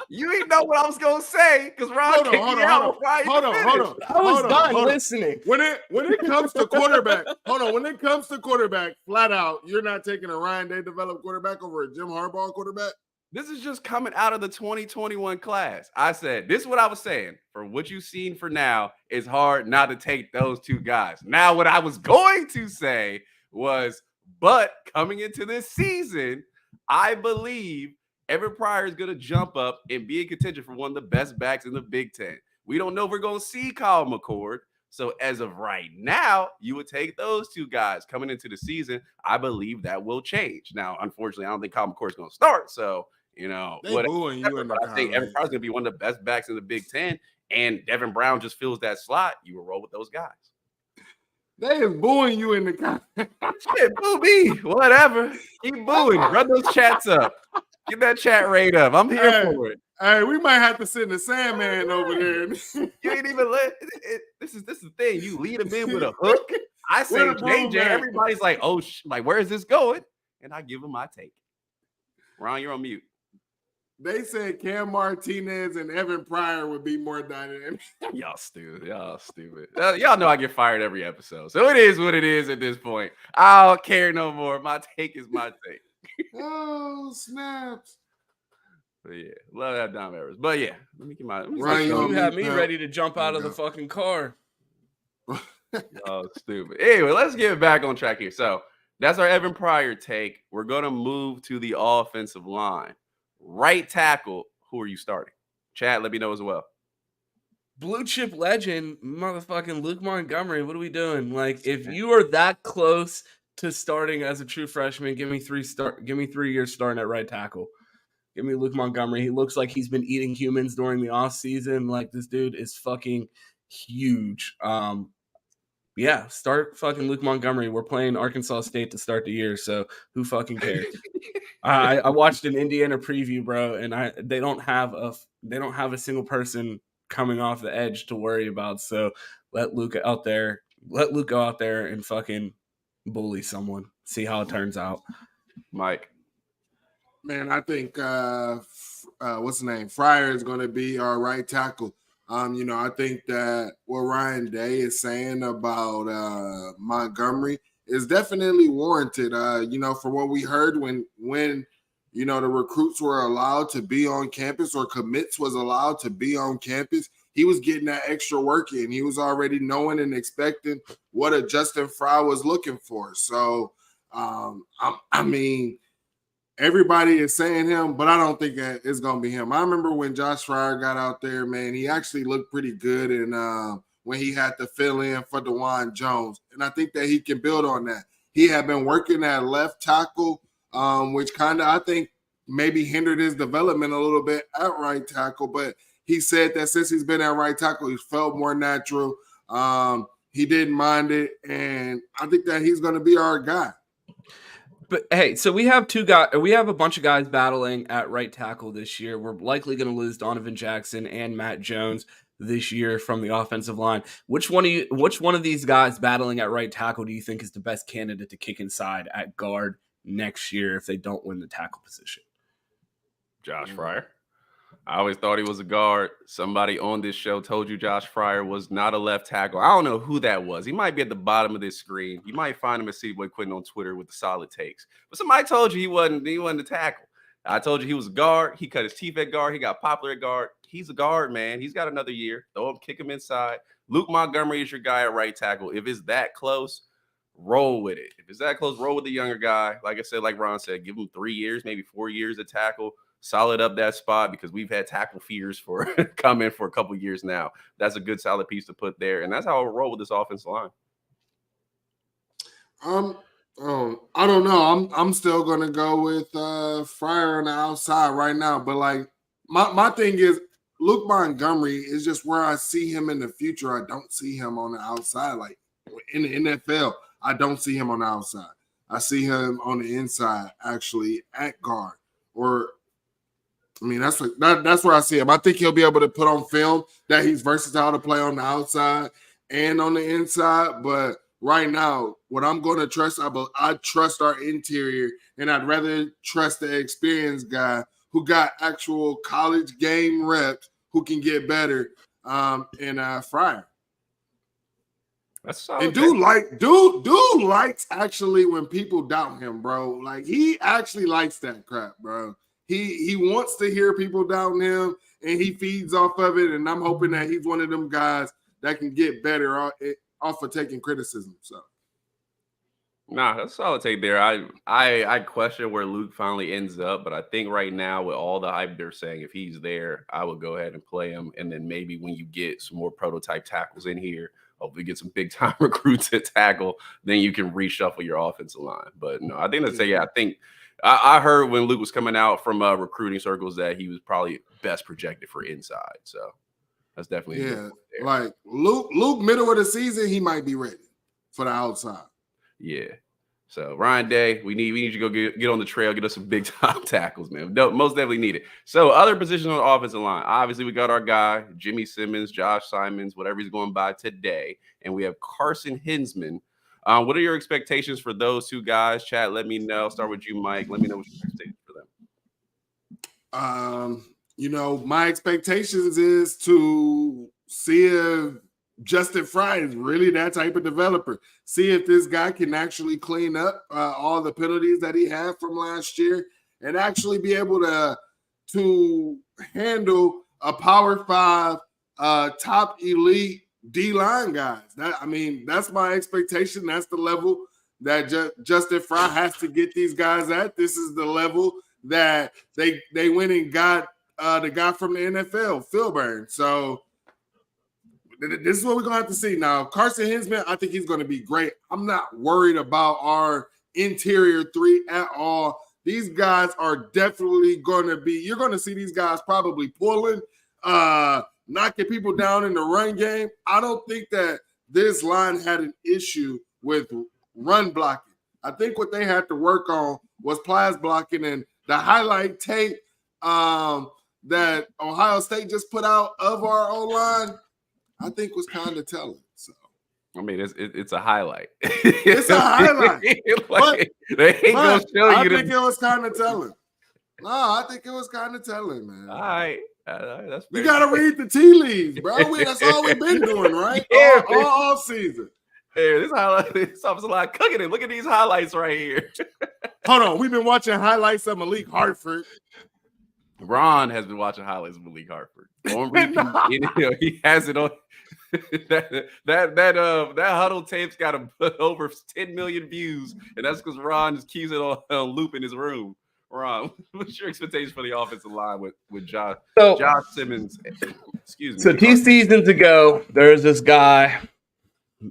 You ain't know what I was gonna say because Ron kicked me out before I even finished.
I was done listening.
When it comes to quarterback, when it comes to quarterback, flat out, you're not taking a Ryan Day developed quarterback over a Jim Harbaugh quarterback.
This is just coming out of the 2021 class. I said, this is what I was saying. For what you've seen for now, it's hard not to take those two guys. Now, what I was going to say was, but coming into this season, I believe Evan Pryor is going to jump up and be in contention for one of the best backs in the Big Ten. We don't know if we're going to see Kyle McCord. So as of right now, you would take those two guys coming into the season. I believe that will change. Now, unfortunately, I don't think Kyle McCord is going to start. So,
booing you in the
I think Evan Pryor's going to be one of the best backs in the Big Ten. And Devin Brown just fills that slot. You will roll with those guys.
They is booing you in the comments.
Shit, boo me. Whatever. Keep booing. Run those chats up. Get that chat rate up. I'm here for it.
Hey, we might have to send the Sandman over there.
You ain't even let it. This is the thing. You lead them in with a hook. I say JJ. Everybody's like, oh, where is this going? And I give them my take. Ron, you're on mute.
They said Cam Martinez and Evan Pryor would be more dynamic.
Y'all stupid. Y'all know I get fired every episode. So it is what it is at this point. I don't care no more. My take is my take.
Oh, snaps.
But yeah, love that Dom Evers. But yeah, let me get my.
Ryan, you have me ready to jump out of the fucking car.
Oh, stupid. Anyway, let's get back on track here. So that's our Evan Pryor take. We're going to move to the offensive line. Right tackle, who are you starting? Chat, let me know as well.
Blue chip legend, motherfucking Luke Montgomery. What are we doing? Like, if you are that close to starting as a true freshman, give me 3 years starting at right tackle. Give me Luke Montgomery. He looks like he's been eating humans during the offseason. Like, this dude is fucking huge. Yeah, start fucking Luke Montgomery. We're playing Arkansas State to start the year, so who fucking cares? I watched an Indiana preview, bro, and they don't have a single person coming off the edge to worry about. So let Luke go out there and fucking bully someone. See how it turns out.
Mike.
Man, I think what's the name? Fryer is going to be our right tackle. I think that what Ryan Day is saying about Montgomery is definitely warranted. From what we heard when the recruits were allowed to be on campus or commits was allowed to be on campus, he was getting that extra work in. He was already knowing and expecting what a Justin Fry was looking for. So, everybody is saying him, but I don't think that it's going to be him. I remember when Josh Fryer got out there, man, he actually looked pretty good and when he had to fill in for DeJuan Jones. And I think that he can build on that. He had been working at left tackle, which kind of, I think, maybe hindered his development a little bit at right tackle. But he said that since he's been at right tackle, he's felt more natural. He didn't mind it. And I think that he's going to be our guy.
But hey, so we have a bunch of guys battling at right tackle this year. We're likely going to lose Donovan Jackson and Matt Jones this year from the offensive line. Which one of these guys battling at right tackle do you think is the best candidate to kick inside at guard next year if they don't win the tackle position?
Josh Fryer. I always thought he was a guard. Somebody on this show told you Josh Fryer was not a left tackle. I don't know who that was. He might be at the bottom of this screen. You might find him at CBoy Quentin on Twitter with the solid takes. But somebody told you he wasn't a tackle. I told you he was a guard. He cut his teeth at guard. He got popular at guard. He's a guard, man. He's got another year. Throw him, kick him inside. Luke Montgomery is your guy at right tackle. If it's that close, roll with it. If it's that close, roll with the younger guy. Like I said, like Ron said, give him 3 years, maybe 4 years at tackle. Solid up that spot because we've had tackle fears for coming for a couple of years now. That's a good solid piece to put there, and that's how I'll roll with this offensive line.
I don't know. I'm still gonna go with Fryer on the outside right now. But like my thing is Luke Montgomery is just where I see him in the future. I don't see him on the outside. Like in the NFL, I don't see him on the outside. I see him on the inside, actually at guard. That's where I see him. I think he'll be able to put on film that he's versatile to play on the outside and on the inside. But right now, what I'm going to trust, I trust our interior, and I'd rather trust the experienced guy who got actual college game reps who can get better in Fryer.
That's solid.
And dude likes actually when people doubt him, bro. Like he actually likes that crap, bro. He wants to hear people doubting him, and he feeds off of it. And I'm hoping that he's one of them guys that can get better off of taking criticism. So,
nah, that's a solid take there. I question where Luke finally ends up, but I think right now with all the hype they're saying, if he's there, I would go ahead and play him. And then maybe when you get some more prototype tackles in here, hopefully get some big time recruits to tackle, then you can reshuffle your offensive line. But no, I think I think I heard when Luke was coming out from recruiting circles that he was probably best projected for inside. So that's definitely
like Luke middle of the season, he might be ready for the outside.
Yeah. So Ryan Day, we need you to go get on the trail, get us some big time tackles, man. No, most definitely need it. So other positions on the offensive line. Obviously, we got our guy, Jimmy Simmons, Josh Simons, whatever he's going by today. And we have Carson Hinsman. What are your expectations for those two guys? Chat, let me know. Start with you, Mike. Let me know what your expectations for
them. My expectations is to see if Justin Fry is really that type of developer. See if this guy can actually clean up all the penalties that he had from last year and actually be able to handle a Power 5 top elite D-line guys. That's my expectation. That's the level that Justin Fry has to get these guys at. This is the level that they went and got the guy from the NFL, Phil Burns. So this is what we're going to have to see. Now, Carson Hinsman, I think he's going to be great. I'm not worried about our interior three at all. These guys are definitely going to be – you're going to see these guys probably pulling, knocking people down in the run game. I don't think that this line had an issue with run blocking. I think what they had to work on was pass blocking, and the highlight tape that Ohio State just put out of our O-line, I think was kind of telling. So,
it's a highlight.
It's a highlight.
They ain't gonna show you.
I think it was kind of telling. No, I think it was kind of telling, man.
All right, that's
you got to read the tea leaves, bro. That's all we've been doing, right?
Yeah,
all off season.
Hey, this highlight, this offensive line cooking it. Look at these highlights right here.
Hold on, we've been watching highlights of Malik Hartford.
Ron has been watching highlights of Malik Hartford. On repeat, he has it on. that huddle tape's got over 10 million views, and that's because Ron just keeps it on loop in his room. Ron, what's your expectation for the offensive line with Josh Simmons? Excuse me.
So 2 seasons ago, there's this guy,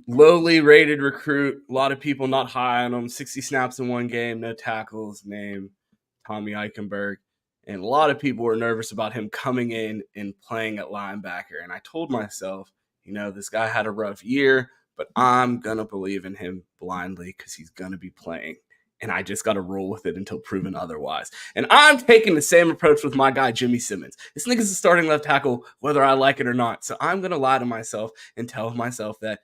lowly rated recruit. A lot of people not high on him. 60 snaps in one game, no tackles. Named Tommy Eichenberg. And a lot of people were nervous about him coming in and playing at linebacker. And I told myself, this guy had a rough year, but I'm going to believe in him blindly because he's going to be playing. And I just got to roll with it until proven otherwise. And I'm taking the same approach with my guy, Jimmy Simmons. This nigga's a starting left tackle, whether I like it or not. So I'm going to lie to myself and tell myself that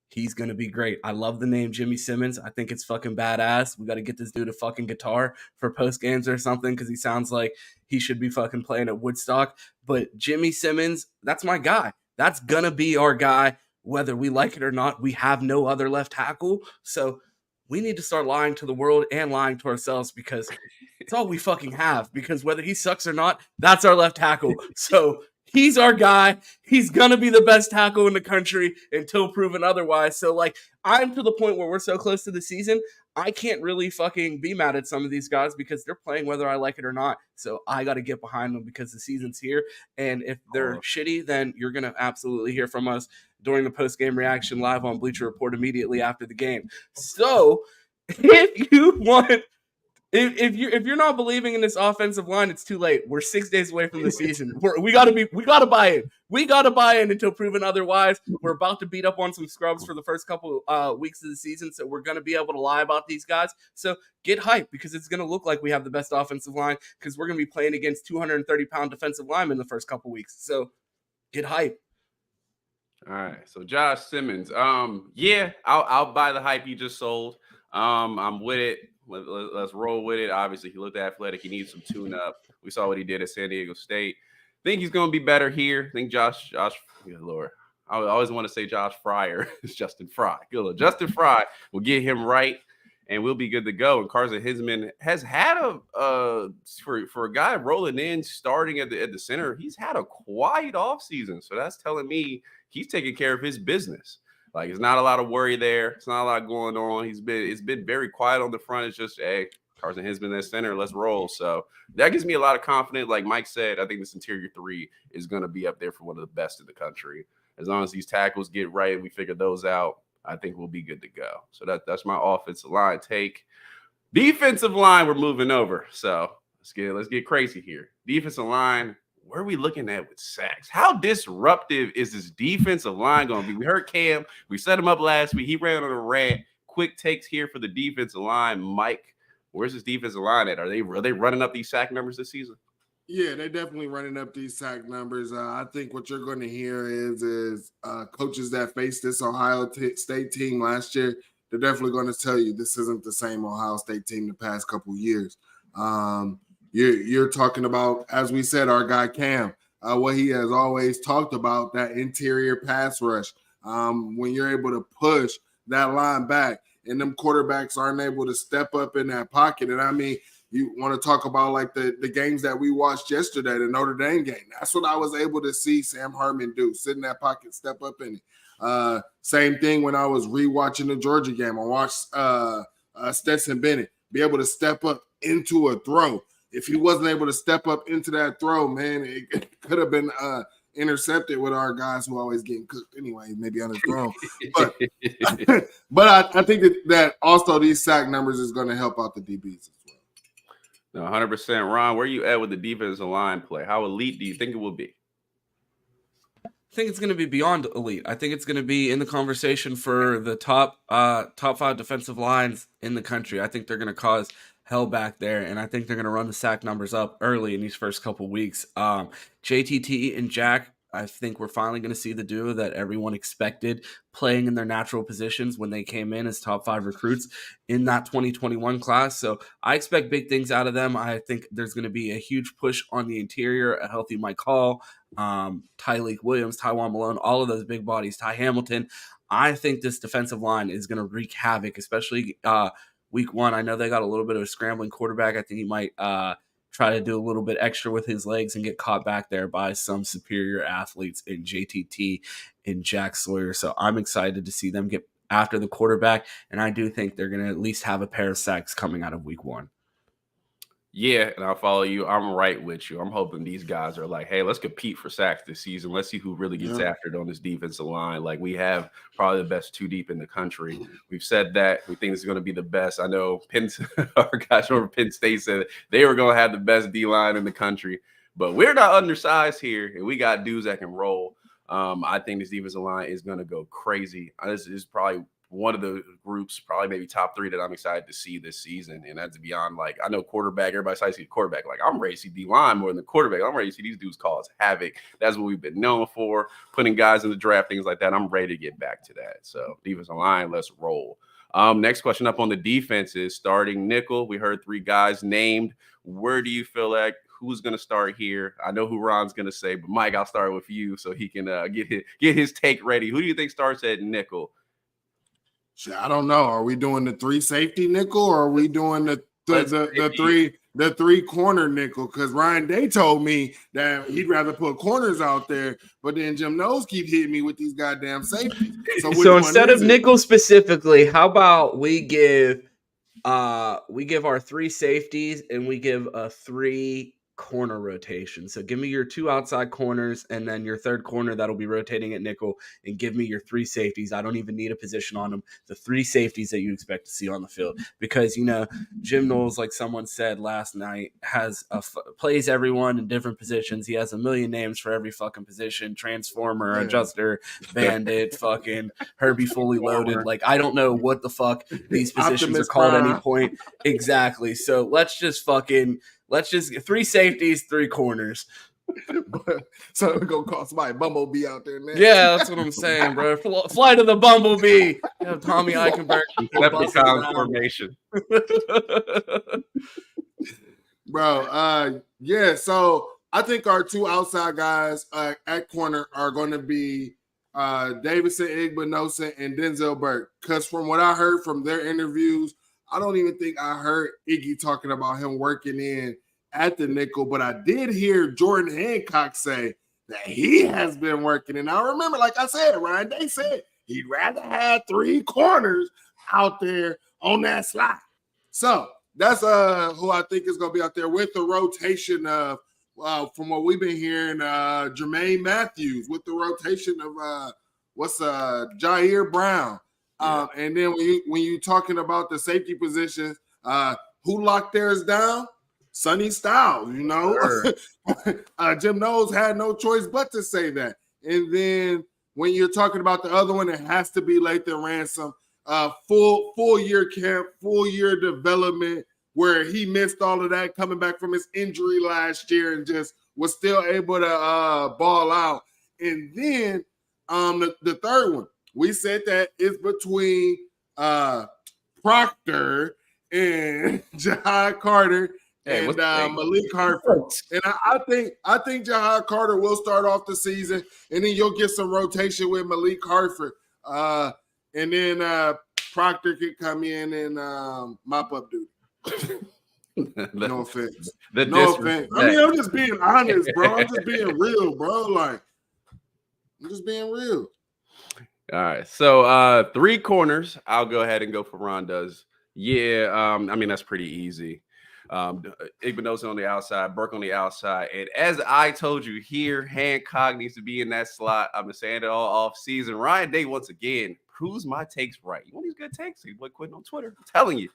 he's going to be great. I love the name Jimmy Simmons. I think it's fucking badass. We got to get this dude a fucking guitar for post games or something because he sounds like he should be fucking playing at Woodstock. But Jimmy Simmons, that's my guy. That's going to be our guy, whether we like it or not. We have no other left tackle. So we need to start lying to the world and lying to ourselves because it's all we fucking have. Because whether he sucks or not, that's our left tackle. So he's our guy. He's going to be the best tackle in the country until proven otherwise. So, I'm to the point where we're so close to the season, I can't really fucking be mad at some of these guys because they're playing whether I like it or not. So I got to get behind them because the season's here. And if they're shitty, then you're going to absolutely hear from us during the post-game reaction live on Bleacher Report immediately after the game. So if you want... If you're not believing in this offensive line, it's too late. We're 6 days away from the season. We gotta buy in. We gotta buy in until proven otherwise. We're about to beat up on some scrubs for the first couple weeks of the season, so we're gonna be able to lie about these guys. So get hyped because it's gonna look like we have the best offensive line because we're gonna be playing against 230-pound defensive linemen the first couple weeks. So get hyped.
All right. So Josh Simmons, I'll buy the hype you just sold. I'm with it. Let's roll with it. Obviously, he looked athletic. He needs some tune-up. We saw what he did at San Diego State. Think he's going to be better here. Think Josh, good Lord. I always want to say Josh Fryer. It's Justin Fry. Good Lord. Justin Fry will get him right, and we'll be good to go. And Carson Hinsman has had for a guy rolling in, starting at the center, he's had a quiet offseason. So that's telling me he's taking care of his business. Like, it's not a lot of worry there. It's not a lot going on. It's been very quiet on the front. It's just, hey, Carson Hinsman at center. Let's roll. So that gives me a lot of confidence. Like Mike said, I think this interior three is going to be up there for one of the best in the country. As long as these tackles get right and we figure those out, I think we'll be good to go. So that's my offensive line take. Defensive line, we're moving over. So let's get crazy here. Defensive line. Where are we looking at with sacks? How disruptive is this defensive line going to be? We heard Cam. We set him up last week. He ran on a rant. Quick takes here for the defensive line. Mike, where's this defensive line at? Are they running up these sack numbers this season?
Yeah, they're definitely running up these sack numbers. I think what you're going to hear is coaches that faced this Ohio State team last year, they're definitely going to tell you this isn't the same Ohio State team the past couple years. You're talking about, as we said, our guy Cam, what he has always talked about, that interior pass rush. When you're able to push that line back and them quarterbacks aren't able to step up in that pocket. And I mean, you want to talk about like the games that we watched yesterday, the Notre Dame game. That's what I was able to see Sam Hartman do, sit in that pocket, step up in it. Same thing when I was rewatching the Georgia game. I watched Stetson Bennett be able to step up into a throw. If he wasn't able to step up into that throw, man, it could have been intercepted with our guys who always getting cooked anyway, maybe on the throw. But I think that also these sack numbers is going to help out the DBs as well.
No, 100%. Ron, where you at with the defensive line play? How elite do you think it will be?
I think it's going to be beyond elite. I think it's going to be in the conversation for the top 5 defensive lines in the country. I think they're going to cause hell back there, and I think they're going to run the sack numbers up early in these first couple weeks. JTT and Jack, I think we're finally going to see the duo that everyone expected playing in their natural positions when they came in as top 5 recruits in that 2021 class. So I expect big things out of them. I think there's going to be a huge push on the interior, a healthy Mike Hall, Tyleik Williams, Tywan Malone, all of those big bodies, Ty Hamilton. I think this defensive line is going to wreak havoc, especially week 1. I know they got a little bit of a scrambling quarterback. I think he might try to do a little bit extra with his legs and get caught back there by some superior athletes in JTT and Jack Sawyer. So I'm excited to see them get after the quarterback, and I do think they're going to at least have a pair of sacks coming out of week 1.
Yeah, and I'll follow you. I'm right with you. I'm hoping these guys are like, hey, let's compete for sacks this season. Let's see who really gets after it on this defensive line. Like, we have probably the best 2 deep in the country. We've said that. We think it's going to be the best. I know our guys over Penn State said they were going to have the best D-line in the country. But we're not undersized here, and we got dudes that can roll. I think this defensive line is going to go crazy. This is probably one of the groups, probably maybe top 3 that I'm excited to see this season. And that's beyond, like, I know quarterback, everybody's excited to see quarterback. Like, I'm ready to see D-line more than the quarterback. I'm ready to see these dudes cause havoc. That's what we've been known for, putting guys in the draft, things like that. I'm ready to get back to that. So defensive line, let's roll. Next question up on the defense is starting nickel. We heard 3 guys named. Where do you feel like who's going to start here? I know who Ron's going to say, but Mike, I'll start with you so he can get his take ready. Who do you think starts at nickel?
I don't know. Are we doing the 3 safety nickel, or are we doing the 3 corner nickel? Because Ryan Day told me that he'd rather put corners out there, but then Jim Knowles keep hitting me with these goddamn safeties.
So instead of nickel specifically, how about we give our 3 safeties and we give a 3 corner rotation. So give me your 2 outside corners and then your 3rd corner that'll be rotating at nickel, and give me your 3 safeties. I don't even need a position on them. The 3 safeties that you expect to see on the field, because, you know, Jim Knowles, like someone said last night, plays everyone in different positions. He has a million names for every fucking position: transformer, adjuster, bandit, fucking Herbie fully loaded. Like, I don't know what the fuck these positions are called at any point. Exactly. So let's just 3 safeties, 3 corners.
So it's gonna call somebody Bumblebee out there next.
Yeah, that's what I'm saying, bro. Fly to the Bumblebee. Have Tommy Eichenberg.
Leprechaun formation.
Bro, yeah, so I think our two outside guys at corner are going to be Davidson Igbinosun and Denzel Burke. Because from what I heard from their interviews, I don't even think I heard Iggy talking about him working in at the nickel, but I did hear Jordan Hancock say that he has been working. And I remember, like I said, Ryan, they said he'd rather have 3 corners out there on that slot. So that's who I think is going to be out there with the rotation of, from what we've been hearing, Jermaine Matthews with the rotation of Jair Brown. And then when you talking about the safety positions, who locked theirs down? Sonny Styles, you know. Sure. Jim Knowles had no choice but to say that. And then when you're talking about the other one, it has to be Lathan Ransom. Full year camp, full year development, where he missed all of that coming back from his injury last year and just was still able to ball out. And then the third one, we said that it's between Proctor and Jahad Carter and Malik Hartford. And I think Jahad Carter will start off the season, and then you'll get some rotation with Malik Hartford. And then Proctor could come in and mop up duty. No offense. No offense. I mean, I'm just being honest, bro. I'm just being real, bro. Like, I'm just being real.
All right. So 3 corners. I'll go ahead and go for Ronda's. Yeah. I mean, that's pretty easy. Igbinosun on the outside, Burke on the outside. And as I told you here, Hancock needs to be in that slot. I've been saying it all off season. Ryan Day, once again, proves my takes right. You want these good takes? He wasn't quitting on Twitter. I'm telling you.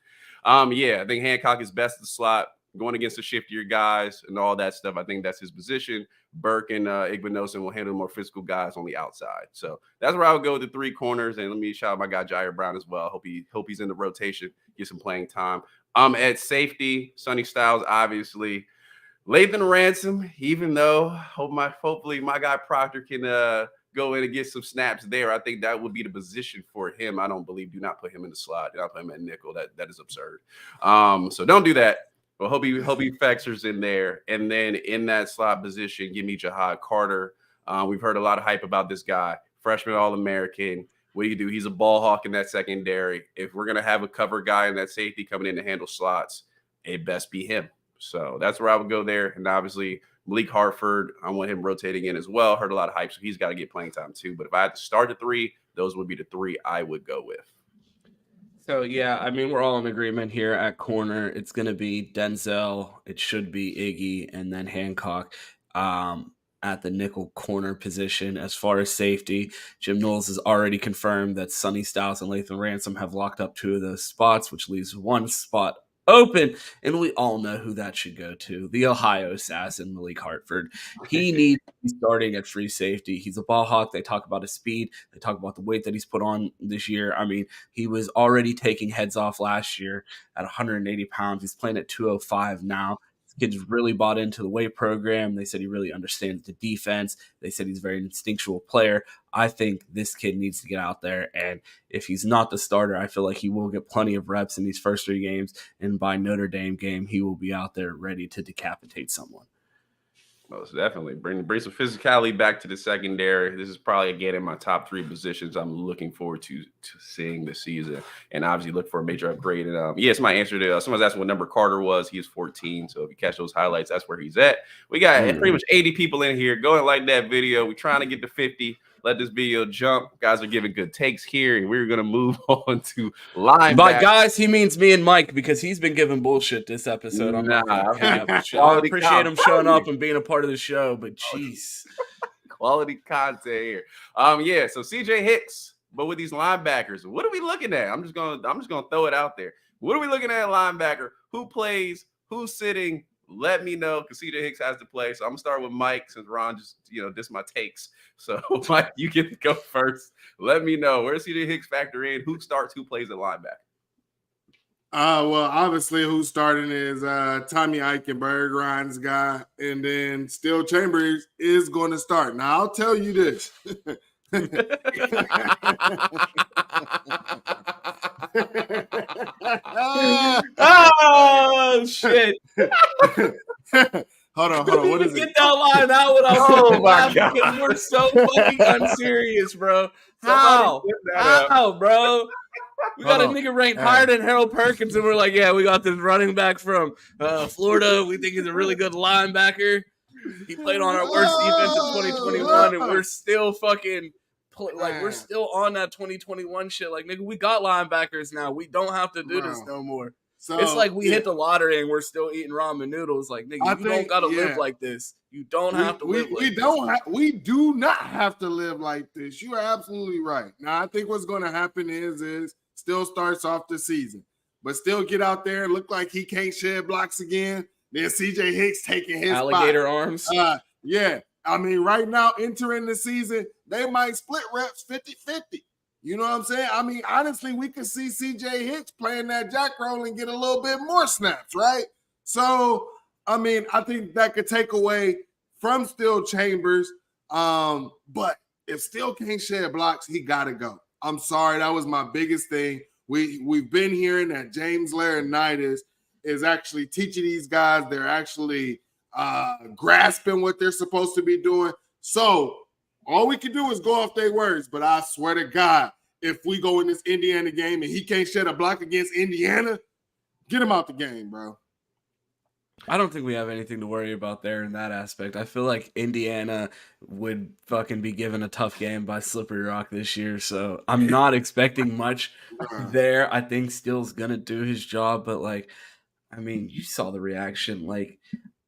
Yeah, I think Hancock is best in the slot, going against the shiftier guys and all that stuff. I think that's his position. Burke and Igbinosun will handle more physical guys on the outside. So that's where I would go with the 3 corners. And let me shout out my guy Jair Brown as well. Hope he's in the rotation, get some playing time. At safety, Sonny Styles, obviously. Lathan Ransom, even though hopefully my guy Proctor can go in and get some snaps there. I think that would be the position for him. Do not put him in the slot. Do not put him at nickel. That is absurd. So don't do that. But hope he factors in there. And then in that slot position, give me Jahad Carter. We've heard a lot of hype about this guy. Freshman All-American. What do you do? He's a ball hawk in that secondary. If we're going to have a cover guy in that safety coming in to handle slots, it best be him. So that's where I would go there. And obviously, Malik Hartford, I want him rotating in as well. Heard a lot of hype, so he's got to get playing time too. But if I had to start at 3, those would be the 3 I would go with.
So, yeah, I mean, we're all in agreement here at corner. It's going to be Denzel. It should be Iggy, and then Hancock at the nickel corner position. As far as safety, Jim Knowles has already confirmed that Sonny Styles and Lathan Ransom have locked up 2 of those spots, which leaves 1 spot open, and we all know who that should go to. The Ohio assassin, Malik Hartford. He needs to be starting at free safety. He's a ball hawk. They talk about his speed. They talk about the weight that he's put on this year. I mean, he was already taking heads off last year at 180 pounds. He's playing at 205 now. Kid's really bought into the weight program. They said he really understands the defense. They said he's a very instinctual player. I think this kid needs to get out there, and if he's not the starter, I feel like he will get plenty of reps in these first 3 games, and by Notre Dame game, he will be out there ready to decapitate someone.
Most definitely. Bring some physicality back to the secondary. This is probably, again, in my top 3 positions I'm looking forward to seeing this season. And obviously look for a major upgrade. And yes, my answer to someone's asking what number Carter was. He is 14. So if you catch those highlights, that's where he's at. We got pretty much 80 people in here. Go and like that video. We're trying to get to 50. Let this video jump. Guys are giving good takes here, and we're going to move on to linebacker.
By guys, he means me and Mike, because he's been giving bullshit this episode. I appreciate him showing up and being a part of the show, but jeez.
Quality content here. Yeah, so CJ Hicks, but with these linebackers, what are we looking at? I'm just gonna throw it out there. What are we looking at linebacker? Who plays? Who's sitting? Let me know, because CJ Hicks has to play. So I'm gonna start with Mike, since Ron just dissed my takes. So Mike, you get to go first. Let me know, where does CJ Hicks factor in? Who starts? Who plays at linebacker?
Well, obviously, who's starting is Tommy Eichenberg, Ryan's guy, and then Still Chambers is going to start. Now, I'll tell you this.
Oh shit!
Hold on. What is
Get that line out without laughing because we're so fucking unserious, bro. How, bro? We got a nigga ranked higher than Harold Perkins, and we're like, yeah, we got this running back from Florida. We think he's a really good linebacker. He played on our worst defense in 2021, and we're still fucking we're still on that 2021 shit. Like, nigga, we got linebackers now. We don't have to do this no more. So, it's like we hit the lottery and we're still eating ramen noodles. Like, nigga, don't gotta live like this. You don't have to live like this.
We do not have to live like this. You are absolutely right. Now, I think what's going to happen is Still starts off the season, but Still get out there and look like he can't shed blocks again. Then CJ Hicks taking his
alligator
spot.
Arms.
Yeah. I mean, right now, entering the season, they might split reps 50-50. You know what I'm saying? I mean, honestly, we could see CJ Hicks playing that jack roll and get a little bit more snaps, right? So, I mean, I think that could take away from Still Chambers. But if Still can't shed blocks, he got to go. I'm sorry. That was my biggest thing. We've been hearing that James Laurinaitis is actually teaching these guys. They're actually grasping what they're supposed to be doing. So all we can do is go off their words. But I swear to God, if we go in this Indiana game and he can't shed a block against Indiana, get him out the game, bro.
I don't think we have anything to worry about there in that aspect. I feel like Indiana would fucking be given a tough game by Slippery Rock this year, so I'm not expecting much there. I think Still's gonna do his job, but like, I mean, you saw the reaction. Like,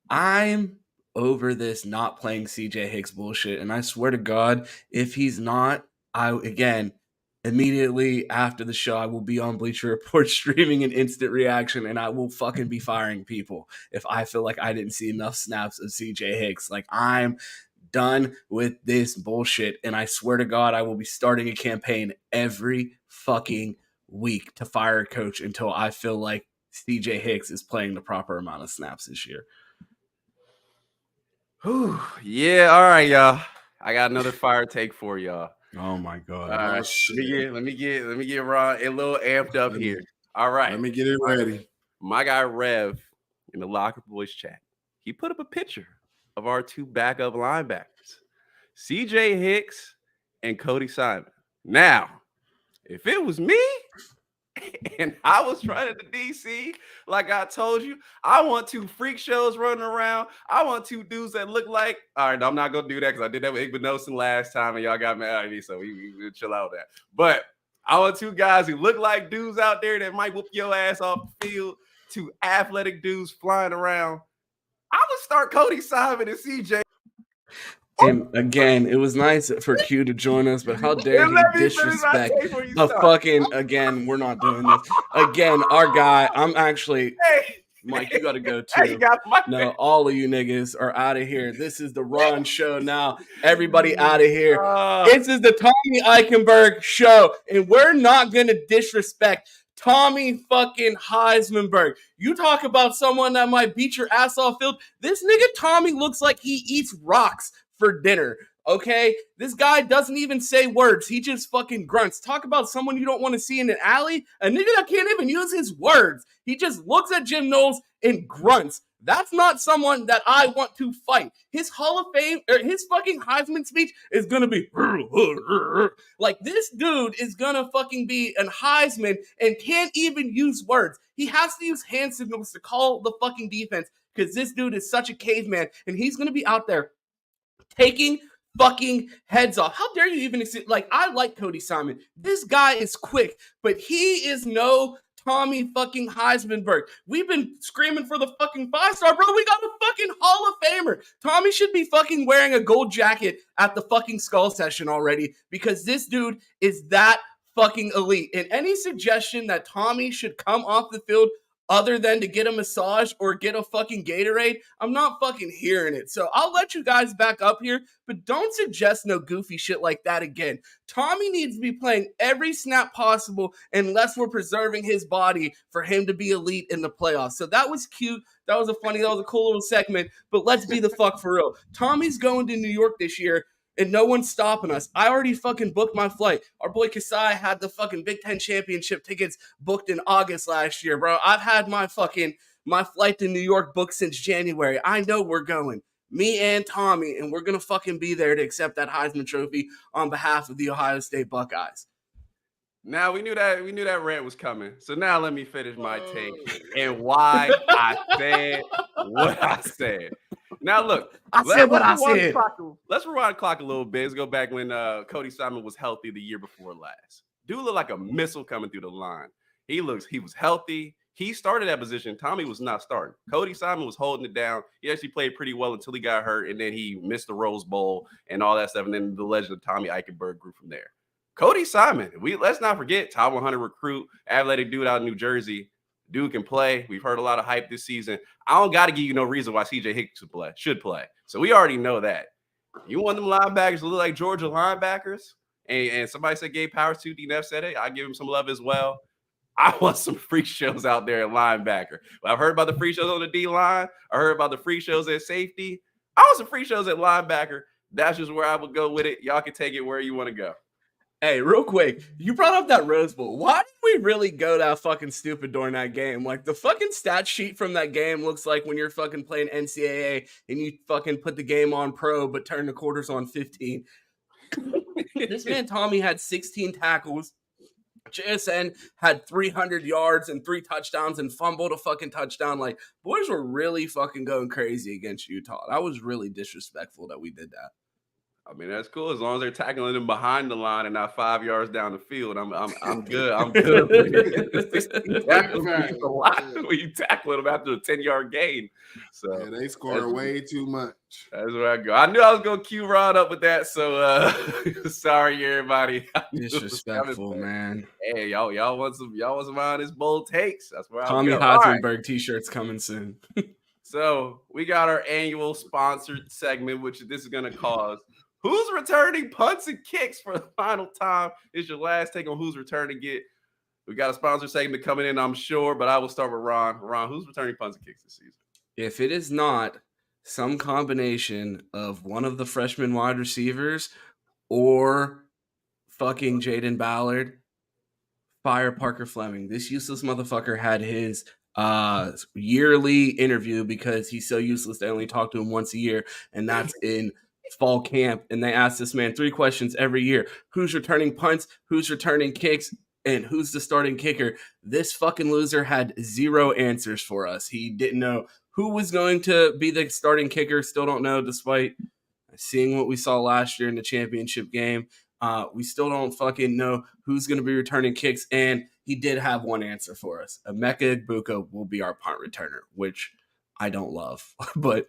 I'm over this not playing CJ Hicks bullshit, and I swear to God, if he's not, immediately after the show, I will be on Bleacher Report streaming an instant reaction, and I will fucking be firing people if I feel like I didn't see enough snaps of CJ Hicks. Like, I'm done with this bullshit, and I swear to God, I will be starting a campaign every fucking week to fire a coach until I feel like CJ Hicks is playing the proper amount of snaps this year.
Whew. Yeah, all right, y'all. I got another fire take for y'all.
Oh my God!
All right, let me get Ron a little amped up here. All right,
let me get it ready.
My guy Rev in the Locker Boys chat, he put up a picture of our two backup linebackers, CJ Hicks and Cody Simon. Now, if it was me and I was running the DC, like I told you, I want two freak shows running around. I want two dudes that look like, all right, I'm not going to do that because I did that with Igbenogson last time and y'all got mad at me, so we chill out with that. But I want two guys who look like dudes out there that might whoop your ass off the field, two athletic dudes flying around. I would start Cody Simon and CJ.
And again, it was nice for Q to join us, but how dare he disrespect the fucking, again, we're not doing this. Again, our guy, I'm actually, Mike, you got to go too. No, all of you niggas are out of here. This is the Ron show now. Everybody out of here. This is the Tommy Eichenberg show, and we're not going to disrespect Tommy fucking Heismanberg. You talk about someone that might beat your ass off field. This nigga Tommy looks like he eats rocks for dinner, okay? This guy doesn't even say words. He just fucking grunts. Talk about someone you don't want to see in an alley. A nigga that can't even use his words. He just looks at Jim Knowles and grunts. That's not someone that I want to fight. His Hall of Fame, or his fucking Heisman speech is gonna be like, this dude is gonna fucking be an Heisman and can't even use words. He has to use hand signals to call the fucking defense because this dude is such a caveman, and he's gonna be out there taking fucking heads off. How dare you even like, I like Cody Simon. This guy is quick, but he is no Tommy fucking Heismanberg. We've been screaming for the fucking 5-star, bro. We got a fucking Hall of Famer. Tommy should be fucking wearing a gold jacket at the fucking Skull Session already because this dude is that fucking elite. And any suggestion that Tommy should come off the field other than to get a massage or get a fucking Gatorade, I'm not fucking hearing it. So I'll let you guys back up here, but don't suggest no goofy shit like that again. Tommy needs to be playing every snap possible unless we're preserving his body for him to be elite in the playoffs. So that was cute. That was a cool little segment, but let's be the fuck for real. Tommy's going to New York this year, and no one's stopping us. I already fucking booked my flight. Our boy Kasai had the fucking Big Ten championship tickets booked in August last year, bro. I've had my flight to New York booked since January. I know we're going. Me and Tommy, and we're going to fucking be there to accept that Heisman Trophy on behalf of the Ohio State Buckeyes.
Now we knew that rant was coming. So now let me finish my take and why I said what I said. Now look, let's rewind the clock a little bit. Let's go back when Cody Simon was healthy the year before last. Dude looked like a missile coming through the line. He was healthy. He started that position. Tommy was not starting. Cody Simon was holding it down. He actually played pretty well until he got hurt, and then he missed the Rose Bowl and all that stuff. And then the legend of Tommy Eichenberg grew from there. Cody Simon, let's not forget, top 100 recruit, athletic dude out in New Jersey. Dude can play. We've heard a lot of hype this season. I don't got to give you no reason why CJ Hicks should play. So we already know that. You want them linebackers to look like Georgia linebackers? And somebody said Gabe Powers too. DNF said it. I give him some love as well. I want some freak shows out there at linebacker. I've heard about the freak shows on the D-line. I heard about the freak shows at safety. I want some freak shows at linebacker. That's just where I would go with it. Y'all can take it where you want to go.
Hey, real quick, you brought up that Rose Bowl. Why did we really go that fucking stupid during that game? Like, the fucking stat sheet from that game looks like when you're fucking playing NCAA and you fucking put the game on pro but turn the quarters on 15. This man, Tommy, had 16 tackles. JSN had 300 yards and 3 touchdowns and fumbled a fucking touchdown. Like, boys were really fucking going crazy against Utah. That was really disrespectful that we did that.
I mean, that's cool as long as they're tackling them behind the line and not 5 yards down the field. I'm good. I'm good. When you tackle them after a 10-yard gain. So
yeah, they score way too much.
That's where I go. I knew I was gonna cue Rod up with that. So sorry, everybody.
Disrespectful, man.
Hey, y'all want some honest bold takes. That's where
Tommy Heisenberg t-shirts coming soon.
So we got our annual sponsored segment, which this is gonna cause. Who's returning punts and kicks for the final time? It's your last take on who's returning it. We got a sponsor segment coming in, I'm sure, but I will start with Ron. Ron, who's returning punts and kicks this season?
If it is not some combination of one of the freshman wide receivers or fucking Jaden Ballard, fire Parker Fleming. This useless motherfucker had his yearly interview because he's so useless they only talk to him once a year, and that's in fall camp. And they ask this man 3 questions every year: who's returning punts, who's returning kicks, and who's the starting kicker. This fucking loser had 0 answers for us. He didn't know who was going to be the starting kicker. Still don't know, despite seeing what we saw last year in the championship game. We still don't fucking know who's going to be returning kicks. And he did have 1 answer for us. Emeka Egbuka will be our punt returner, which I don't love, but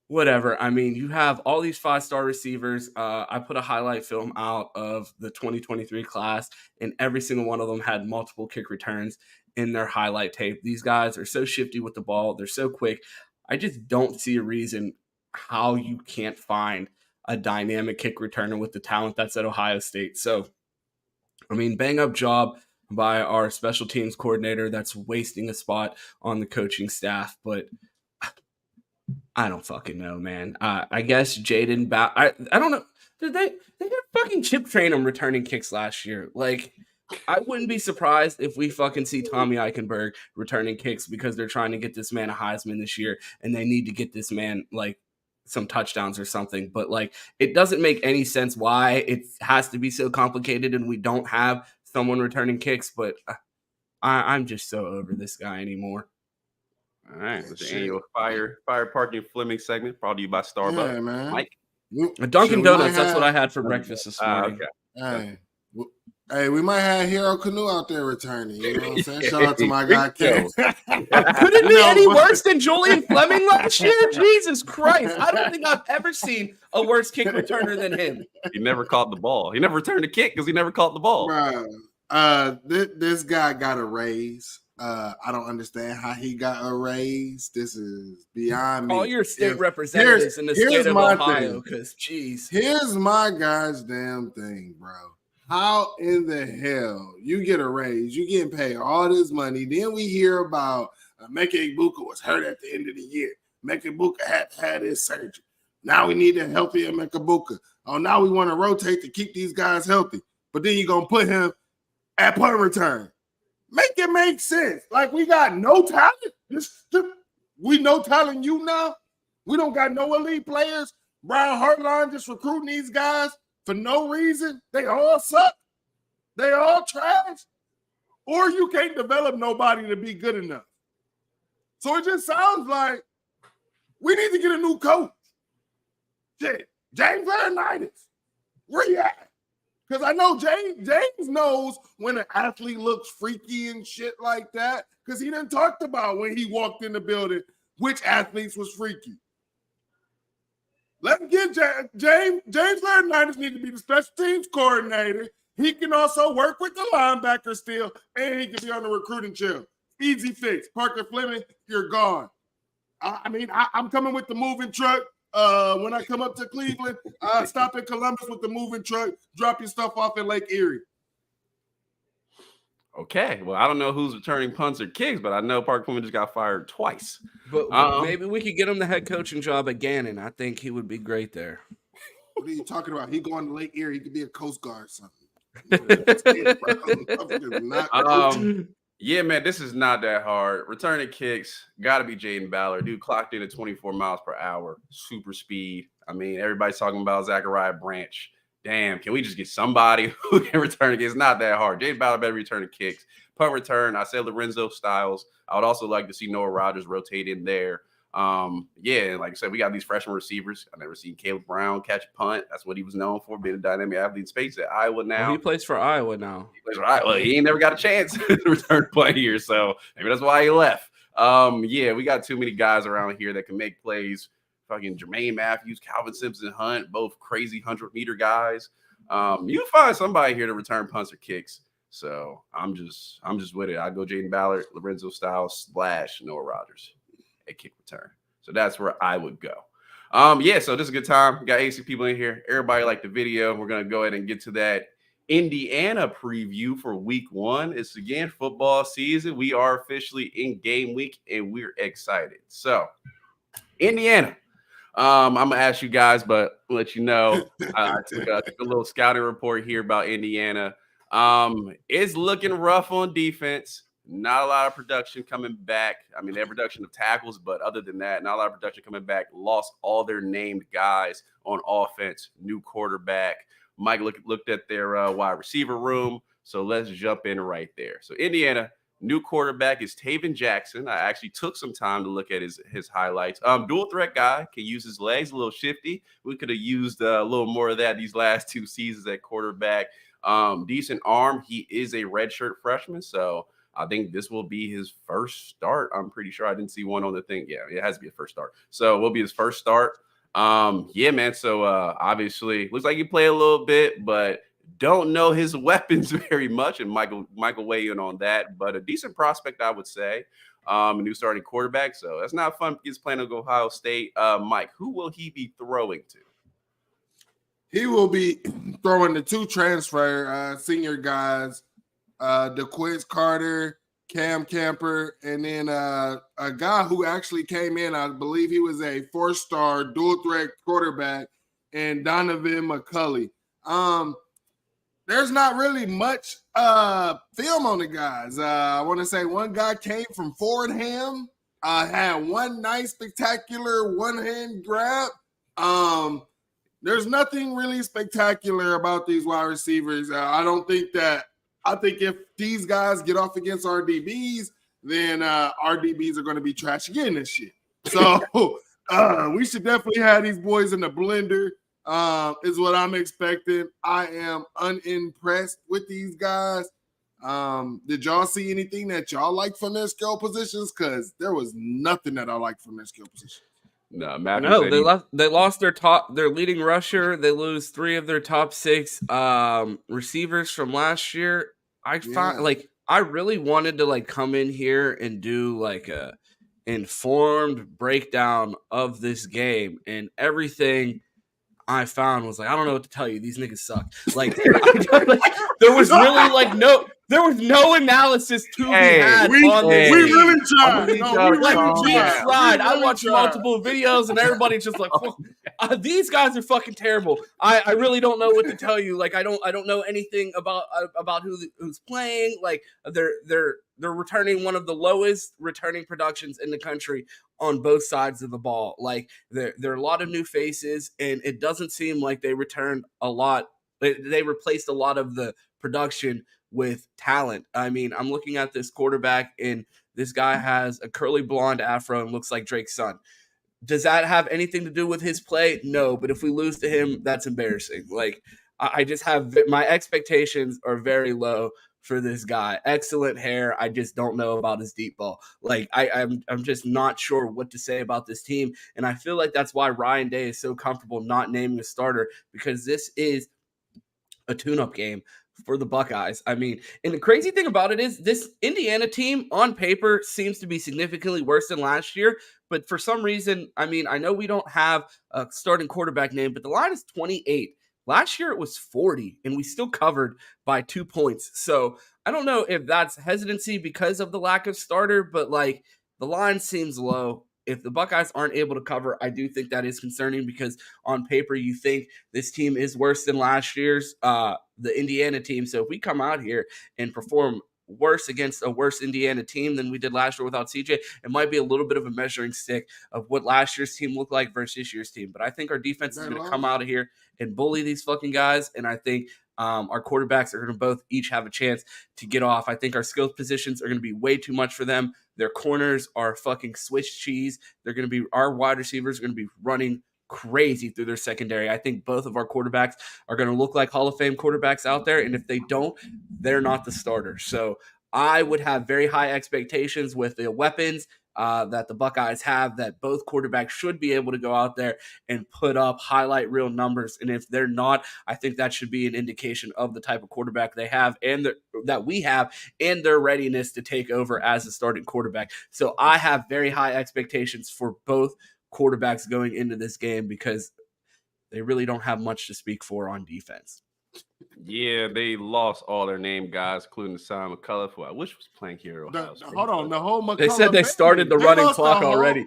whatever. I mean, you have all these 5-star receivers. I put a highlight film out of the 2023 class, and every single one of them had multiple kick returns in their highlight tape. These guys are so shifty with the ball. They're so quick. I just don't see a reason how you can't find a dynamic kick returner with the talent that's at Ohio State. So, I mean, bang up job by our special teams coordinator that's wasting a spot on the coaching staff, but I don't fucking know, man. I guess Jaden I don't know. Did they fucking chip train him returning kicks last year? Like, I wouldn't be surprised if we fucking see Tommy Eichenberg returning kicks because they're trying to get this man a Heisman this year and they need to get this man like some touchdowns or something. But like, it doesn't make any sense why it has to be so complicated and we don't have someone returning kicks. But I'm just so over this guy anymore.
All right, it's the annual Fire Parking Fleming segment brought to you by Starbucks.
Yeah, man.
Mike?
A Dunkin' Donuts, that's what I had for breakfast this morning.
Okay.
Hey, we might have Hero Canoe out there returning. You know what I'm saying? Shout out to my guy, Ken.
Could it be any worse than Julian Fleming last year? Jesus Christ. I don't think I've ever seen a worse kick returner than him.
He never caught the ball. He never returned a kick because he never caught the ball.
Bro, this guy got a raise. I don't understand how he got a raise. This is beyond me.
Call your state representatives in the state of Ohio, because geez.
Here's my gosh damn thing, bro. How in the hell you get a raise? You getting paid all this money. Then we hear about Meke Ibuka was hurt at the end of the year. Meke Ibuka had his surgery. Now we need a healthier Meke Ibuka. Oh, now we want to rotate to keep these guys healthy. But then you're going to put him at punt return. Make it make sense. Like, we got no talent. We no talent you now. We don't got no elite players. Brian Hartline just recruiting these guys for no reason. They all suck. They all trash. Or you can't develop nobody to be good enough. So it just sounds like we need to get a new coach. Shit. James Laurinaitis, where you at? Because I know James knows when an athlete looks freaky and shit like that, because he done talked about when he walked in the building which athletes was freaky. Let's get James Laurinaitis need to be the special teams coordinator. He can also work with the linebacker still, and he can be on the recruiting chair. Easy fix. Parker Fleming, you're gone. I'm coming with the moving truck. When I come up to Cleveland, stop in Columbus with the moving truck, drop your stuff off in Lake Erie.
Okay, well, I don't know who's returning punts or kicks, but I know Parker Fleming just got fired twice.
But maybe we could get him the head coaching job at Gannon. I think he would be great there.
What are you talking about? He going to Lake Erie. He could be a Coast Guard or something. That's it,
yeah, man, this is not that hard. Returning kicks, got to be Jaden Ballard. Dude clocked in at 24 miles per hour, super speed. I mean, everybody's talking about Zachariah Branch. Damn, can we just get somebody who can return kicks? It's not that hard. Jaden Ballard better return kicks. Punt return, I said Lorenzo Styles. I would also like to see Noah Rogers rotate in there. Yeah, like I said, we got these freshman receivers. I've never seen Caleb Brown catch a punt. That's what he was known for, being a dynamic athlete in space at Iowa now.
Well, he plays for Iowa now.
He plays for Iowa. He ain't never got a chance to return punt here, so maybe that's why he left. Yeah, we got too many guys around here that can make plays. Fucking Jermaine Matthews, Calvin Simpson Hunt, both crazy 100-meter guys. You find somebody here to return punts or kicks. So I'm just with it. I go Jaden Ballard, Lorenzo Styles / Noah Rogers at kick return. So that's where I would go. Yeah, so this is a good time. We got 86 people in here. Everybody liked the video. We're going to go ahead and get to that Indiana preview for week 1. It's again football season. We are officially in game week, and we're excited. So Indiana. I'm going to ask you guys, but I'll let you know. I took a little scouting report here about Indiana. It's looking rough on defense. Not a lot of production coming back. I mean, they have production of tackles, but other than that, not a lot of production coming back. Lost all their named guys on offense. New quarterback. Mike looked at their wide receiver room. So let's jump in right there. So Indiana, new quarterback is Taven Jackson. I actually took some time to look at his highlights. Dual threat guy, can use his legs, a little shifty. We could have used a little more of that these last 2 seasons at quarterback. Decent arm. He is a redshirt freshman, so I think this will be his first start. I'm pretty sure I didn't see one on the thing. Yeah, it has to be a first start. So it will be his first start. Yeah, man. So obviously looks like he played a little bit, but don't know his weapons very much. And Michael weigh in on that, but a decent prospect, I would say. A new starting quarterback. So that's not fun. He's playing at Ohio State. Mike, who will he be throwing to?
He will be throwing the 2 transfer senior guys, DeQuiz Carter, Cam Camper, and then a guy who actually came in, I believe he was a 4-star dual threat quarterback, and Donovan McCulley. There's not really much film on the guys. I want to say one guy came from Fordham, had one nice spectacular one-hand grab. There's nothing really spectacular about these wide receivers. I think if these guys get off against our DBs, then our DBs are going to be trash again this year. So we should definitely have these boys in the blender, is what I'm expecting. I am unimpressed with these guys. Did y'all see anything that y'all like from their skill positions? Because there was nothing that I liked from their skill positions.
No,
they lost their leading rusher. They lose 3 of their top 6 receivers from last year. I I really wanted to like come in here and do like a informed breakdown of this game, and everything I found was like, I don't know what to tell you. These niggas suck. Like, there was no analysis to be had on this.
We really tried.
We tried. I watched multiple videos, and everybody's just like, these guys are fucking terrible. I really don't know what to tell you. Like, I don't know anything about who's playing. Like, they're returning one of the lowest returning productions in the country on both sides of the ball. Like, there are a lot of new faces, and it doesn't seem like they returned a lot. They replaced a lot of the production with talent. I mean, I'm looking at this quarterback, and this guy has a curly blonde afro and looks like Drake's son. Does that have anything to do with his play? No, but if we lose to him, that's embarrassing. Like, I just have my expectations are very low for this guy. Excellent hair. I just don't know about his deep ball. Like, I'm just not sure what to say about this team, and I feel like that's why Ryan Day is so comfortable not naming a starter, because this is a tune-up game for the Buckeyes. I mean, and the crazy thing about it is this Indiana team on paper seems to be significantly worse than last year, but for some reason, I mean, I know we don't have a starting quarterback name, but the line is 28. Last year it was 40, and we still covered by 2 points. So I don't know if that's hesitancy because of the lack of starter, but like the line seems low. If the Buckeyes aren't able to cover, I do think that is concerning, because on paper you think this team is worse than last year's, the Indiana team. So if we come out here and perform worse against a worse Indiana team than we did last year without CJ, it might be a little bit of a measuring stick of what last year's team looked like versus this year's team. But I think our defense is going to come out of here and bully these fucking guys, and I think our quarterbacks are going to both each have a chance to get off. I think our skills positions are going to be way too much for them. Their corners are fucking Swiss cheese. Our wide receivers are going to be running crazy through their secondary. I think both of our quarterbacks are going to look like Hall of Fame quarterbacks out there, and if they don't, they're not the starter. So I would have very high expectations with the weapons that the Buckeyes have, that both quarterbacks should be able to go out there and put up highlight reel numbers. And if they're not, I think that should be an indication of the type of quarterback they have and that we have, and their readiness to take over as a starting quarterback. So I have very high expectations for both quarterbacks going into this game, because they really don't have much to speak for on defense.
Yeah, they lost all their name guys, including Simon McCullough, who I wish was playing here.
Hold on, the whole McCullough
they said they started the running clock already.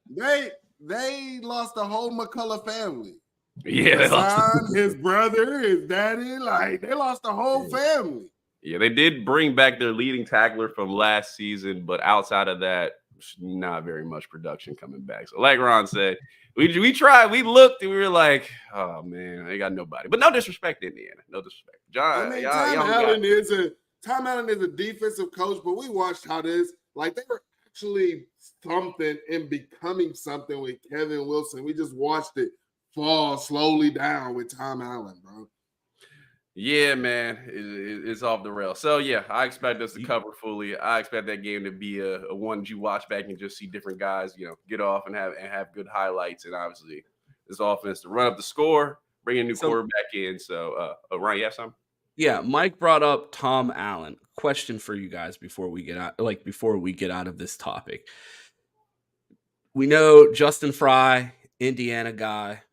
They lost the whole McCullough family.
Yeah,
his son, his brother, his daddy, like they lost the whole family.
Yeah, they did bring back their leading tackler from last season, but outside of that, not very much production coming back. So like Ron said, we tried, we looked, and we were like, oh man, they got nobody. But no disrespect, Indiana. No disrespect. John,
Tom Allen is a defensive coach, but we watched how they were actually something and becoming something with Kevin Wilson. We just watched it fall slowly down with Tom Allen, bro.
Yeah, man, it's off the rails. So yeah, I expect us to cover fully. I expect that game to be a one you watch back and just see different guys, get off and have good highlights. And obviously, this offense to run up the score, bring a new quarterback in. So, Ryan, you have something?
Yeah, Mike brought up Tom Allen. Question for you guys before we get out of this topic. We know Justin Fry, Indiana guy,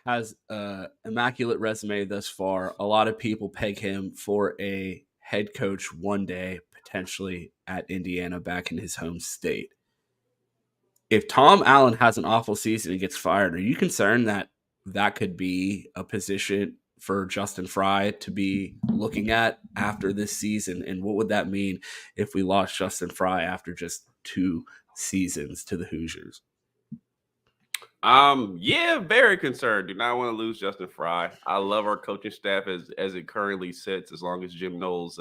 has an immaculate resume thus far. A lot of people peg him for a head coach one day, potentially at Indiana back in his home state. If Tom Allen has an awful season and gets fired, are you concerned that could be a position for Justin Fry to be looking at after this season? And what would that mean if we lost Justin Fry after just 2 seasons to the Hoosiers?
Yeah, very concerned. Do not want to lose Justin Fry. I love our coaching staff as it currently sits, as long as Jim Knowles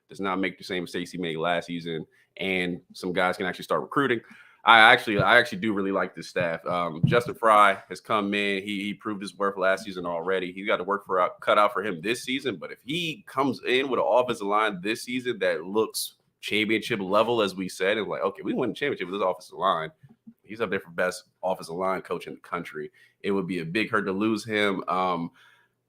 does not make the same mistakes he made last season, and some guys can actually start recruiting. I actually do really like this staff. Justin Fry has come in. He proved his worth last season already. He's got the work cut out for him this season. But if he comes in with an offensive line this season that looks championship level, as we said, and like, okay, we won the championship with this offensive line. He's up there for best offensive line coach in the country. It would be a big hurt to lose him.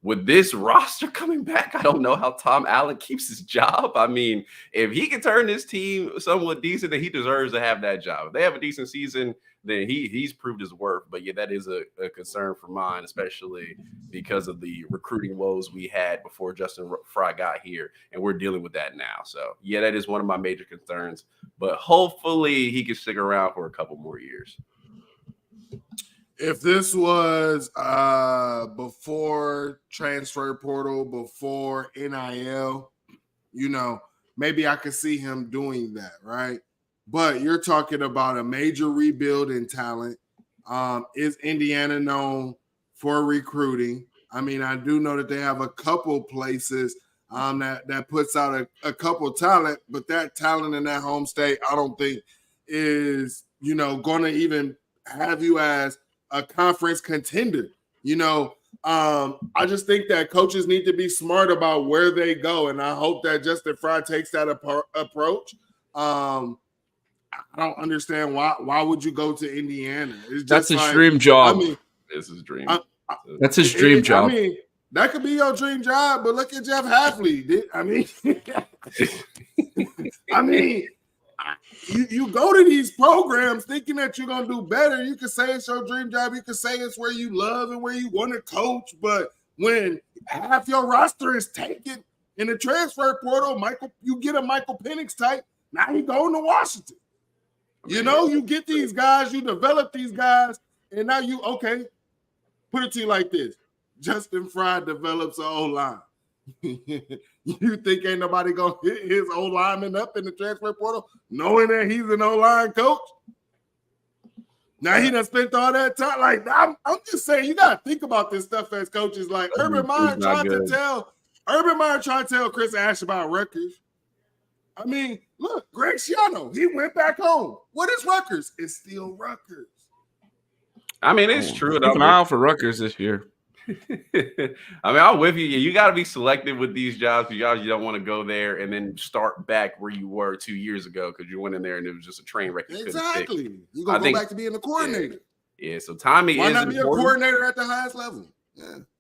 with this roster coming back, I don't know how Tom Allen keeps his job. I mean, if he can turn this team somewhat decent, then he deserves to have that job. If they have a decent season, then he's proved his worth. But yeah, that is a concern for mine, especially because of the recruiting woes we had before Justin Fry got here, and we're dealing with that now. So yeah, that is one of my major concerns. But hopefully he can stick around for a couple more years.
If this was before transfer portal, before NIL, maybe I could see him doing that, right? But you're talking about a major rebuild in talent. Is Indiana known for recruiting? I mean, I do know that they have a couple places that puts out a couple talent, but that talent in that home state, I don't think is, going to even have you as a conference contender. I just think that coaches need to be smart about where they go, and I hope that Justin Fry takes that approach. I don't understand why would you go to Indiana? It's
That's his dream job.
I mean,
it's his dream.
That's his dream job.
I mean, that could be your dream job, but look at Jeff Hafley. I mean, you go to these programs thinking that you're gonna do better. You can say it's your dream job. You can say it's where you love and where you want to coach. But when half your roster is taken in the transfer portal, you get a Michael Penix type. Now you going to Washington. You get these guys, you develop these guys, and now put it to you like this. Justin Fry develops an O-line. You think ain't nobody going to hit his O-lineman up in the transfer portal knowing that he's an O-line coach? Now he done spent all that time. Like, I'm just saying, you got to think about this stuff as coaches. Like, Urban Meyer trying to tell Chris Ash about Rutgers. I mean, look, Greg Schiano, he went back home. What is Rutgers? It's still Rutgers.
I mean, it's true.
Keep an eye out for Rutgers this year.
I mean, I'm with you. You got to be selective with these jobs because you don't want to go there and then start back where you were 2 years ago because you went in there and it was just a train wreck.
Exactly. You're going to go back to being a coordinator.
Yeah, so timing is important.
Why not be a coordinator at the highest level?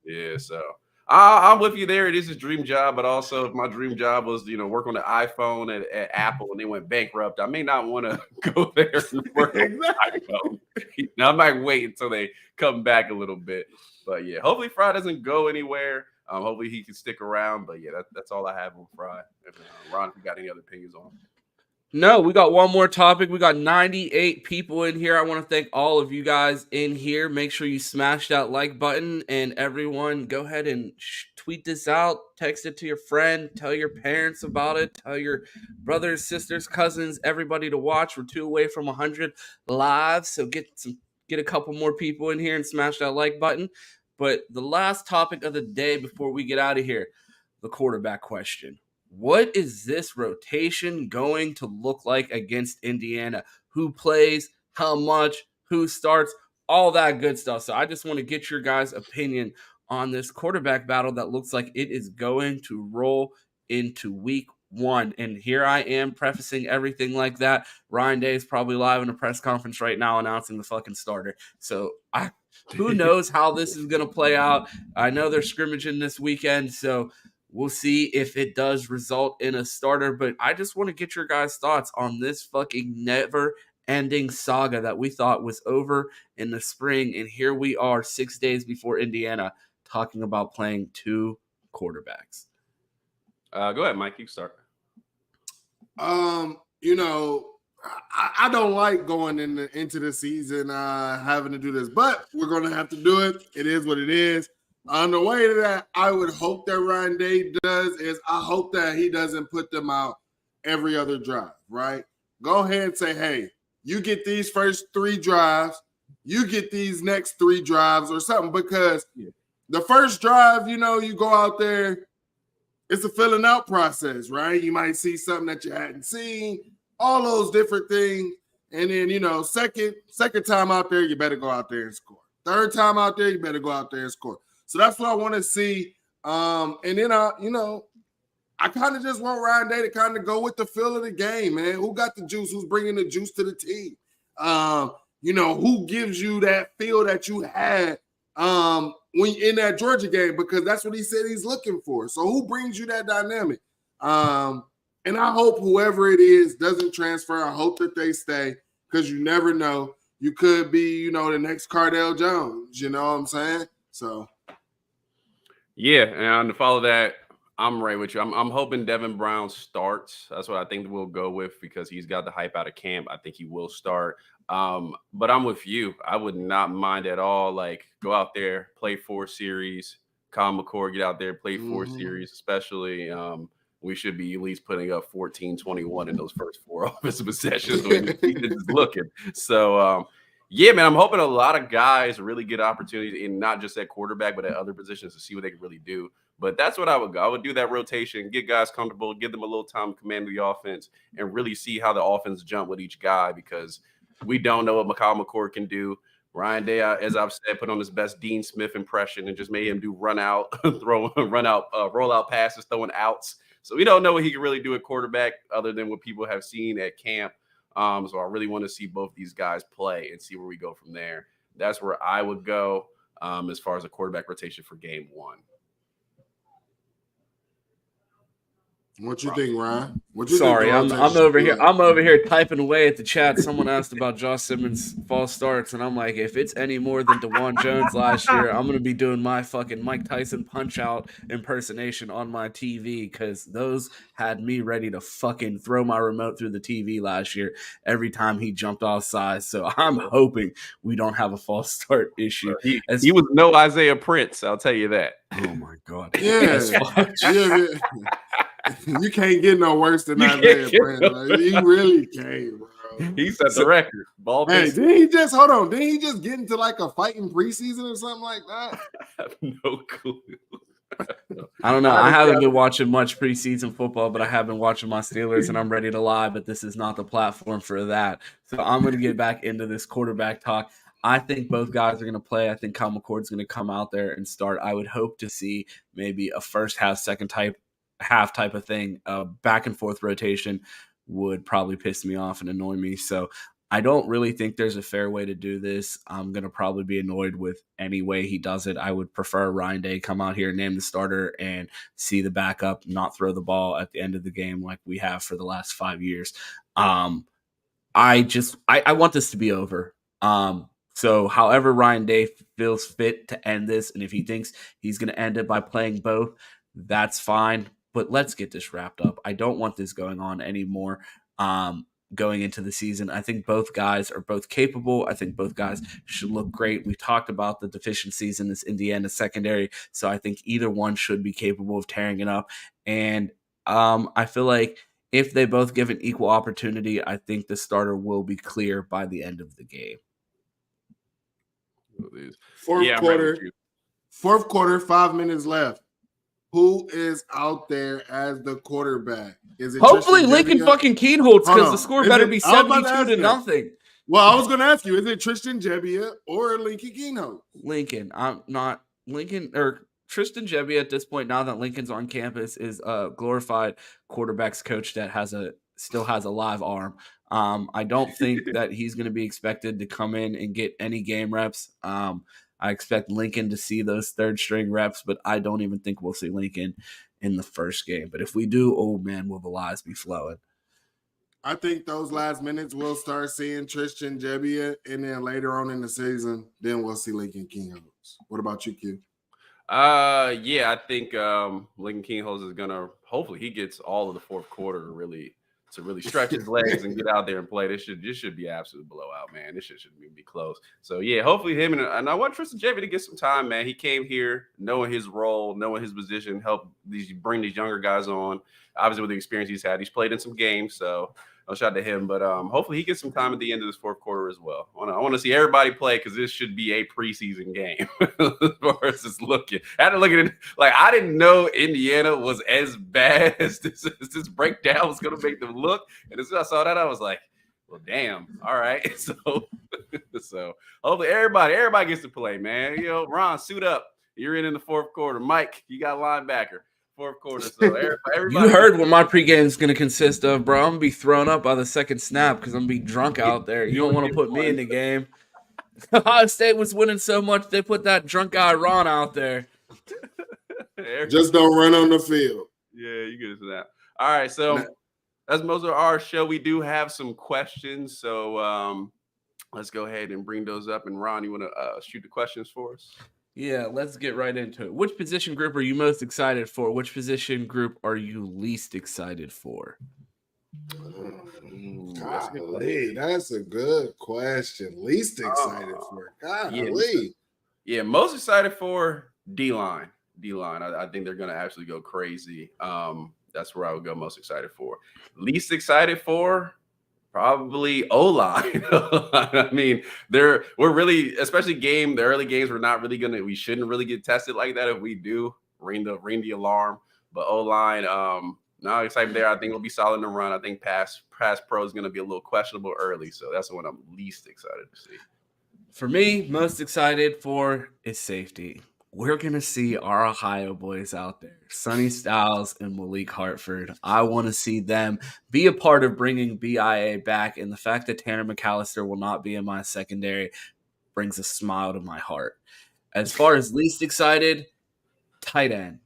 Yeah, so I'm with you there. It is his dream job, but also if my dream job was, work on the iPhone at Apple and they went bankrupt, I may not want to go there and work on the iPhone. I might wait until they come back a little bit. But yeah, hopefully Fry doesn't go anywhere. Hopefully he can stick around. But yeah, that's all I have on Fry. Ron, if you got any other opinions on him?
No, we got one more topic. We got 98 people in here. I want to thank all of you guys in here. Make sure you smash that like button, and everyone go ahead and tweet this out, text it to your friend, tell your parents about it, tell your brothers, sisters, cousins, everybody to watch. We're 2 away from 100 live, so get a couple more people in here and smash that like button. But the last topic of the day before we get out of here, the quarterback question. What is this rotation going to look like against Indiana? Who plays, how much, who starts, all that good stuff. So I just want to get your guys' opinion on this quarterback battle that looks like it is going to roll into week 1. And here I am prefacing everything like that. Ryan Day is probably live in a press conference right now announcing the fucking starter. So who knows how this is going to play out. I know they're scrimmaging this weekend, so we'll see if it does result in a starter, but I just want to get your guys' thoughts on this fucking never-ending saga that we thought was over in the spring, and here we are 6 days before Indiana talking about playing 2 quarterbacks.
Go ahead, Mike. You start.
I don't like going into the season having to do this, but we're going to have to do it. It is what it is. On the way to that, I would hope that Ryan Day does is I hope that he doesn't put them out every other drive, right? Go ahead and say, hey, you get these first 3 drives, you get these next 3 drives or something, because the first drive, you go out there, it's a filling out process, right? You might see something that you hadn't seen, all those different things. And then, second time out there, you better go out there and score. Third time out there, you better go out there and score. So that's what I want to see. And then, I kind of just want Ryan Day to kind of go with the feel of the game, man. Who got the juice? Who's bringing the juice to the team? Who gives you that feel that you had when in that Georgia game, because that's what he said he's looking for. So who brings you that dynamic? And I hope whoever it is doesn't transfer. I hope that they stay, because you never know. You could be, the next Cardell Jones. You know what I'm saying? So,
yeah, and to follow that, I'm right with you. I'm hoping Devin Brown starts. That's what I think we'll go with, because he's got the hype out of camp. I think he will start. But I'm with you. I would not mind at all. Like, go out there, play 4 series. Kyle McCord, get out there, play 4 series, especially. We should be at least putting up 14-21 in those first 4 offensive possessions when the defense is looking. So, yeah, man, I'm hoping a lot of guys really get opportunities in not just at quarterback, but at other positions to see what they can really do. But that's what I would go. I would do that rotation, get guys comfortable, give them a little time to command the offense, and really see how the offense jump with each guy, because we don't know what Kyle McCord can do. Ryan Day, as I've said, put on his best Dean Smith impression and just made him do roll out passes, throwing outs. So we don't know what he can really do at quarterback other than what people have seen at camp. So I really want to see both these guys play and see where we go from there. That's where I would go as far as a quarterback rotation for game 1.
What you think, Ryan?
Sorry, I'm over here. I'm over here typing away at the chat. Someone asked about Josh Simmons' false starts, and I'm like, if it's any more than DeJuan Jones last year, I'm gonna be doing my fucking Mike Tyson Punch-Out impersonation on my TV, because those had me ready to fucking throw my remote through the TV last year every time he jumped off sides. So I'm hoping we don't have a false start issue.
He was no Isaiah Prince, I'll tell you that.
Oh my god!
Yeah. You can't get no worse than Isaiah Prince. You really can't, bro.
He set the record.
Didn't he just get into like a fighting preseason or something like that?
I have no clue.
I don't know. I haven't been watching much preseason football, but I have been watching my Steelers, and I'm ready to lie, but this is not the platform for that. So I'm going to get back into this quarterback talk. I think both guys are going to play. I think Kyle McCord's going to come out there and start. I would hope to see maybe a first half, second half type of thing. Back and forth rotation would probably piss me off and annoy me. So I don't really think there's a fair way to do this. I'm going to probably be annoyed with any way he does it. I would prefer Ryan Day come out here, name the starter, and see the backup not throw the ball at the end of the game like we have for the last 5 years. I want this to be over. So however Ryan Day feels fit to end this, and if he thinks he's going to end it by playing both, that's fine. But let's get this wrapped up. I don't want this going on anymore going into the season. I think both guys are both capable. I think both guys should look great. We talked about the deficiencies in this Indiana secondary, so I think either one should be capable of tearing it up. And I feel like if they both give an equal opportunity, I think the starter will be clear by the end of the game.
Fourth quarter, 5 minutes left. Who is out there as the quarterback? Is it
hopefully Lincoln fucking Keenholz, because the score better be 72-0.
Well, I was going to ask you, is it Tristan Gebbia or Lincoln Keenholz?
Lincoln. I'm not Lincoln or Tristan Gebbia at this point. Now that Lincoln's on campus, is a glorified quarterbacks coach that still has a live arm. I don't think that he's going to be expected to come in and get any game reps. I expect Lincoln to see those third string reps, but I don't even think we'll see Lincoln in the first game. But if we do, oh man, will the lies be flowing.
I think those last minutes we'll start seeing Tristan Gebbia, and then later on in the season, then we'll see Lincoln Keenholz. What about you, Q?
Yeah, I think Lincoln Keenholz is gonna. Hopefully, he gets all of the fourth quarter to really stretch his legs and get out there and play. This should be absolute blowout, man. This shouldn't even be close. So yeah, hopefully him and I want Tristan Gebbia to get some time, man. He came here knowing his role, knowing his position, bring these younger guys on. Obviously, with the experience he's had, he's played in some games, so no shout to him. But hopefully he gets some time at the end of this fourth quarter as well. I want to see everybody play, because this should be a preseason game as far as it's looking. I had to look at it like I didn't know Indiana was as bad as this breakdown was going to make them look. And as soon as I saw that, I was like, well, damn. All right. So hopefully everybody gets to play, man. You know, Ron, suit up. You're in the fourth quarter. Mike, you got linebacker. Fourth quarter. So everybody.
You heard what my pregame is going to consist of, bro. I'm going to be thrown up by the second snap because I'm going to be drunk out there. You don't want to put me in the game. Ohio State was winning so much, they put that drunk guy Ron out there.
Just don't run on the field.
Yeah, you get into that. All right, so that's most of our show. We do have some questions, so let's go ahead and bring those up. And Ron, you want to shoot the questions for us?
Yeah, let's get right into it. Which position group are you most excited for? Which position group are you least excited for?
Golly, that's a good question. Least excited for? Golly.
Yeah, most excited for D-line. I think they're going to actually go crazy. That's where I would go most excited for. Least excited for? Probably O-line. I mean, we're really, especially the early games, we shouldn't really get tested like that. If we do, ring the alarm. But O-line, not excited there. I think it'll be solid in the run. I think pass pro is going to be a little questionable early. So that's what I'm least excited to see.
For me, most excited for is safety. We're going to see our Ohio boys out there, Sonny Styles and Malik Hartford. I want to see them be a part of bringing BIA back, and the fact that Tanner McAllister will not be in my secondary brings a smile to my heart. As far as least excited, tight end.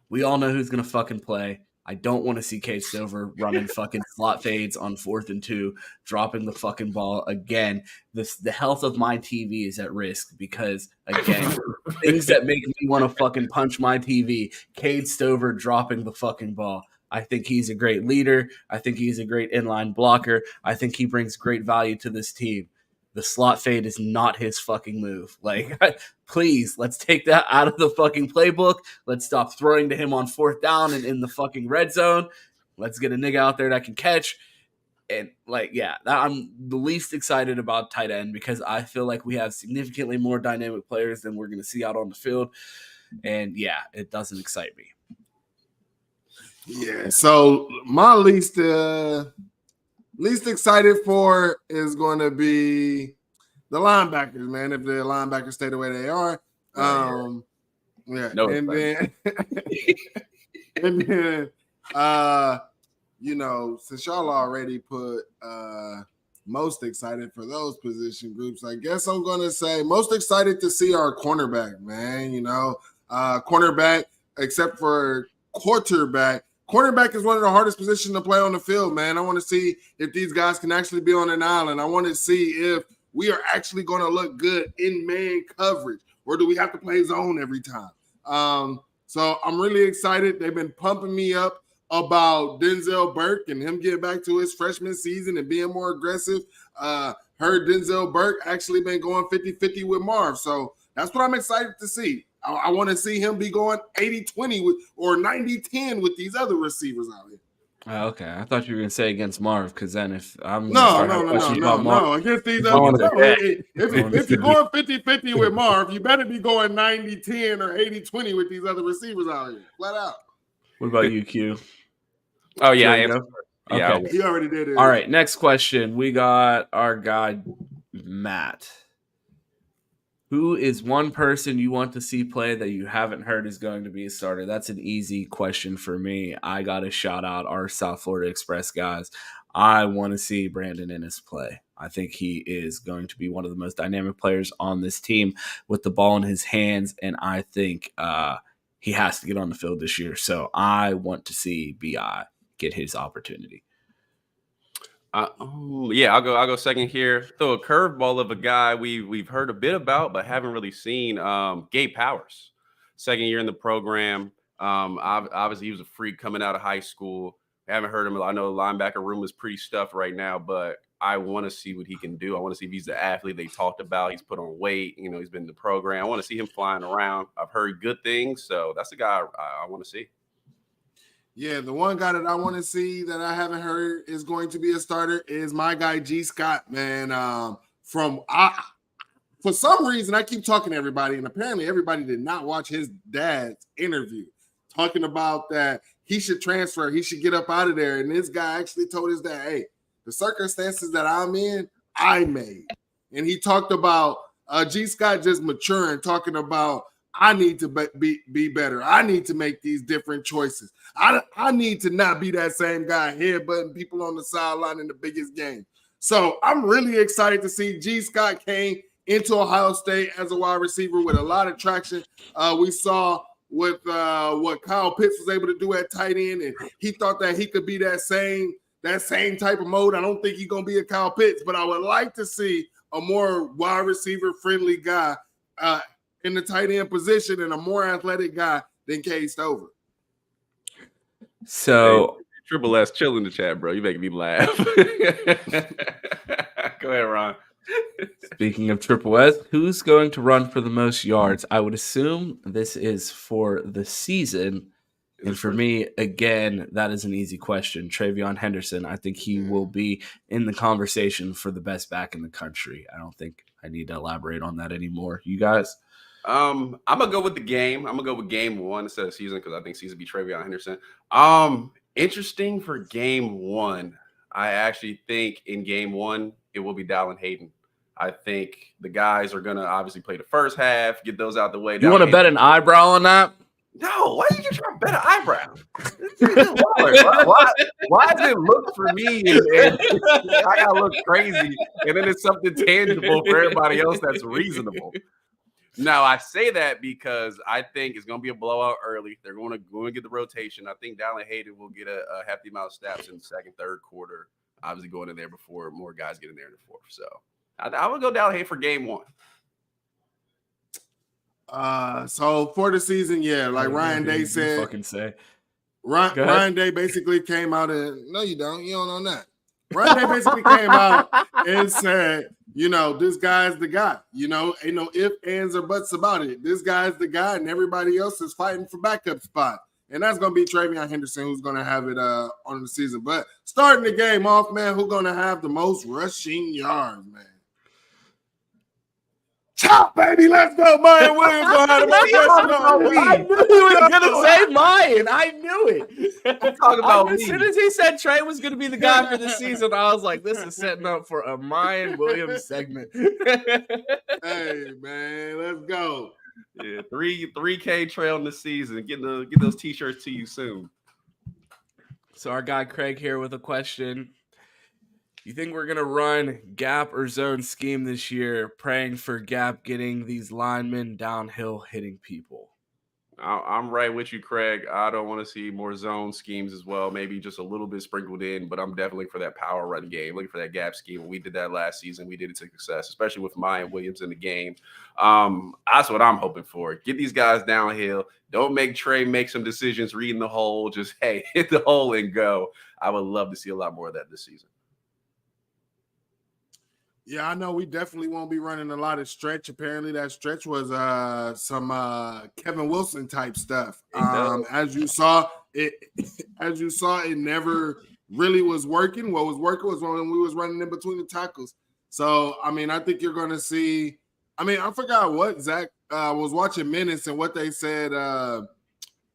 We all know who's going to fucking play. I don't want to see Cade Stover running fucking slot fades on 4th and 2, dropping the fucking ball again. The health of my TV is at risk because, again, things that make me want to fucking punch my TV. Cade Stover dropping the fucking ball. I think he's a great leader. I think he's a great inline blocker. I think he brings great value to this team. The slot fade is not his fucking move. Like, please, let's take that out of the fucking playbook. Let's stop throwing to him on 4th down and in the fucking red zone. Let's get a nigga out there that can catch. And, I'm the least excited about tight end because I feel like we have significantly more dynamic players than we're going to see out on the field. And, it doesn't excite me.
Yeah, so my least excited for is going to be the linebackers, man. If the linebackers stay the way they are, since y'all already put most excited for those position groups, I guess I'm going to say most excited to see our cornerback, man. Cornerback, except for quarterback. Cornerback is one of the hardest positions to play on the field, man. I want to see if these guys can actually be on an island. I want to see if we are actually going to look good in man coverage, or do we have to play zone every time? So I'm really excited. They've been pumping me up about Denzel Burke and him getting back to his freshman season and being more aggressive. Heard Denzel Burke actually been going 50-50 with Marv. So that's what I'm excited to see. I want to see him be going 80-20 or 90-10 with these other receivers out here.
Okay, I thought you were going to say against Marv, because then if I'm
no, against these other if you're going 50-50 with Marv, you better be going 90-10 or 80-20 with these other receivers out here, flat out.
What about you, Q?
Oh yeah, I am.
Yeah, okay. He already did it.
All right, next question. We got our guy Matt. Who is one person you want to see play that you haven't heard is going to be a starter? That's an easy question for me. I got to shout out our South Florida Express guys. I want to see Brandon Ennis play. I think he is going to be one of the most dynamic players on this team with the ball in his hands, and I think he has to get on the field this year. So I want to see B.I. get his opportunity.
I'll go second here. Throw a curveball of a guy we've heard a bit about but haven't really seen. Gabe Powers, second year in the program. Obviously he was a freak coming out of high school. I haven't heard him. I know the linebacker room is pretty stuffed right now, but I want to see what he can do. I want to see if he's the athlete they talked about. He's put on weight. He's been in the program. I want to see him flying around. I've heard good things, so that's the guy I want to see.
Yeah, the one guy that I want to see that I haven't heard is going to be a starter is my guy G. Scott, man. For some reason, I keep talking to everybody, and apparently everybody did not watch his dad's interview talking about that he should transfer, he should get up out of there. And this guy actually told his dad, hey, the circumstances that I'm in, I made. And he talked about G. Scott just maturing, talking about I need to be better. I need to make these different choices. I need to not be that same guy headbutting people on the sideline in the biggest game. So I'm really excited to see G. Scott came into Ohio State as a wide receiver with a lot of traction. We saw with what Kyle Pitts was able to do at tight end, and he thought that he could be that same type of mode. I don't think he's going to be a Kyle Pitts, but I would like to see a more wide receiver friendly guy in the tight end position and a more athletic guy than Cade Stover.
So
hey, Triple S, chill in the chat, bro. You making me laugh. Go ahead, Ron.
Speaking of Triple S, who's going to run for the most yards? I would assume this is for the season. And for me, again, that is an easy question. TreVeyon Henderson, I think he will be in the conversation for the best back in the country. I don't think I need to elaborate on that anymore. You guys?
I'm gonna go with the game. I'm gonna go with game 1 instead of season because I think season be TreVeyon Henderson. Interesting for game 1. I actually think in game 1 it will be Dallin Hayden. I think the guys are gonna obviously play the first half, get those out the way.
You want to bet an eyebrow on that?
No, why did you try to bet an eyebrow? Why does it look for me and I gotta look crazy, and then it's something tangible for everybody else that's reasonable? Now, I say that because I think it's going to be a blowout early. They're going to get the rotation. I think Dallin Hayden will get a hefty amount of snaps in the second, third quarter, obviously going in there before more guys get in there in the fourth. So I would go Dallin Hayden for game 1.
So for the season, yeah, like Ryan Day said.
Fucking say.
Ryan Day basically came out and no, you don't know that. Ryan Day basically came out and said, this guy's the guy. Ain't no ifs, ands, or buts about it. This guy's the guy, and everybody else is fighting for backup spot. And that's going to be TreVeyon Henderson who's going to have it on the season. But starting the game off, man, who's going to have the most rushing yards, man? Chop, baby, let's go. Mayan Williams going to have the most rushing yards.
I knew he was going to say Mayan. I knew it.
Talk about me.
As soon as he said Trey was going to be the guy for the season, I was like, this is setting up for a Mayan Williams segment.
Hey, man, let's go.
Yeah, 3K trail in the season. Get those t-shirts to you soon.
So our guy Craig here with a question. You think we're going to run gap or zone scheme this year, praying for gap getting these linemen downhill hitting people?
I'm right with you, Craig. I don't want to see more zone schemes as well. Maybe just a little bit sprinkled in, but I'm definitely for that power run game, looking for that gap scheme. We did that last season. We did it to success, especially with Mayan Williams in the game. That's what I'm hoping for. Get these guys downhill. Don't make Trey make some decisions reading the hole. Just, hey, hit the hole and go. I would love to see a lot more of that this season.
Yeah, I know we definitely won't be running a lot of stretch. Apparently that stretch was some Kevin Wilson type stuff. As you saw, it never really was working. What was working was when we was running in between the tackles. So, I think you're going to see – I forgot what Zach was watching minutes and what they said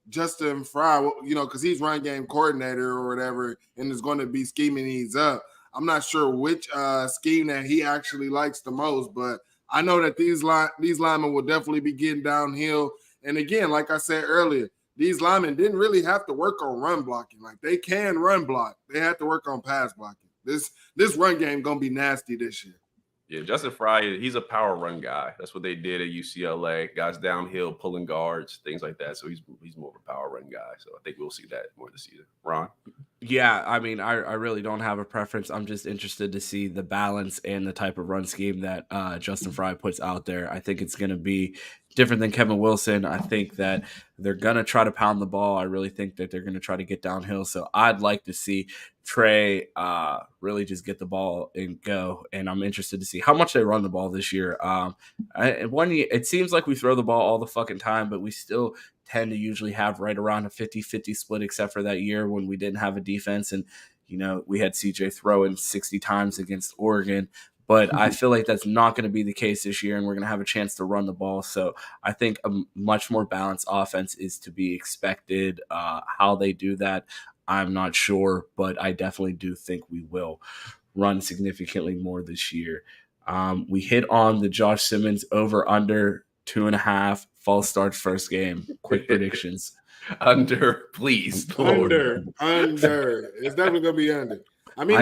Justin Fry, because he's run game coordinator or whatever and is going to be scheming these up. I'm not sure which scheme that he actually likes the most, but I know that these linemen will definitely be getting downhill. And again, like I said earlier, these linemen didn't really have to work on run blocking. Like they can run block. They have to work on pass blocking. This run game going to be nasty this year.
Yeah, Justin Fry, he's a power run guy. That's what they did at UCLA. Guys downhill, pulling guards, things like that. So he's more of a power run guy. So I think we'll see that more this season. Ron?
Yeah, I really don't have a preference. I'm just interested to see the balance and the type of run scheme that Justin Fry puts out there. I think it's going to be different than Kevin Wilson. I think that they're going to try to pound the ball. I really think that they're going to try to get downhill. So I'd like to see Trey really just get the ball and go. And I'm interested to see how much they run the ball this year. It seems like we throw the ball all the fucking time, but we still tend to usually have right around a 50-50 split, except for that year when we didn't have a defense. And, we had CJ throwing 60 times against Oregon. But I feel like that's not going to be the case this year, and we're going to have a chance to run the ball. So I think a much more balanced offense is to be expected. How they do that, I'm not sure, but I definitely do think we will run significantly more this year. We hit on the Josh Simmons over/under 2.5 false starts first game. Quick predictions.
Under, please.
Under. It's definitely going to be under.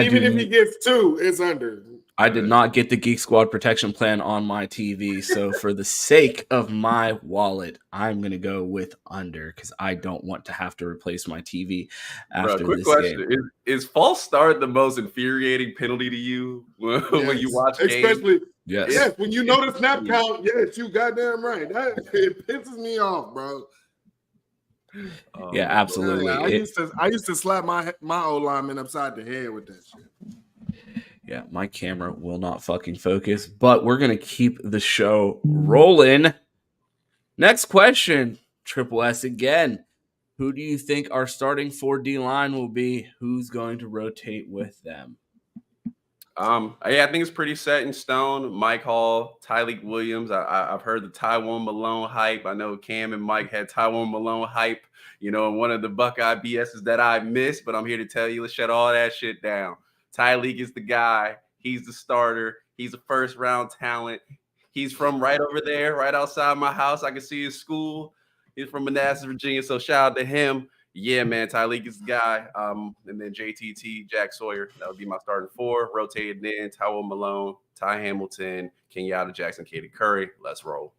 Even if he gets 2, it's under.
I did not get the Geek Squad protection plan on my TV, so for the sake of my wallet, I'm going to go with under because I don't want to have to replace my TV after
quick
this
question.
game.
Is false start the most infuriating penalty to you when you watch games?
Especially,
yes,
when you know the snap count, yes, you goddamn right. It pisses me off, bro.
Yeah, absolutely.
I used to slap my old lineman upside the head with that shit.
Yeah, my camera will not fucking focus, but we're going to keep the show rolling. Next question, Triple S again. Who do you think our starting 4D line will be? Who's going to rotate with them?
Yeah, I think it's pretty set in stone. Mike Hall, Tyleek Williams. I've heard the Tywone Malone hype. I know Cam and Mike had Tywone Malone hype, in one of the Buckeye BSs that I missed, but I'm here to tell you, let's shut all that shit down. Tyleek is the guy. He's the starter. He's a first-round talent. He's from right over there, right outside my house. I can see his school. He's from Manassas, Virginia, so shout out to him. Yeah, man, Tyleek is the guy. And then JTT, Jack Sawyer. That would be my starting 4. Rotated in, Tywone Malone, Ty Hamilton, Kenyatta Jackson, Katie Curry. Let's roll.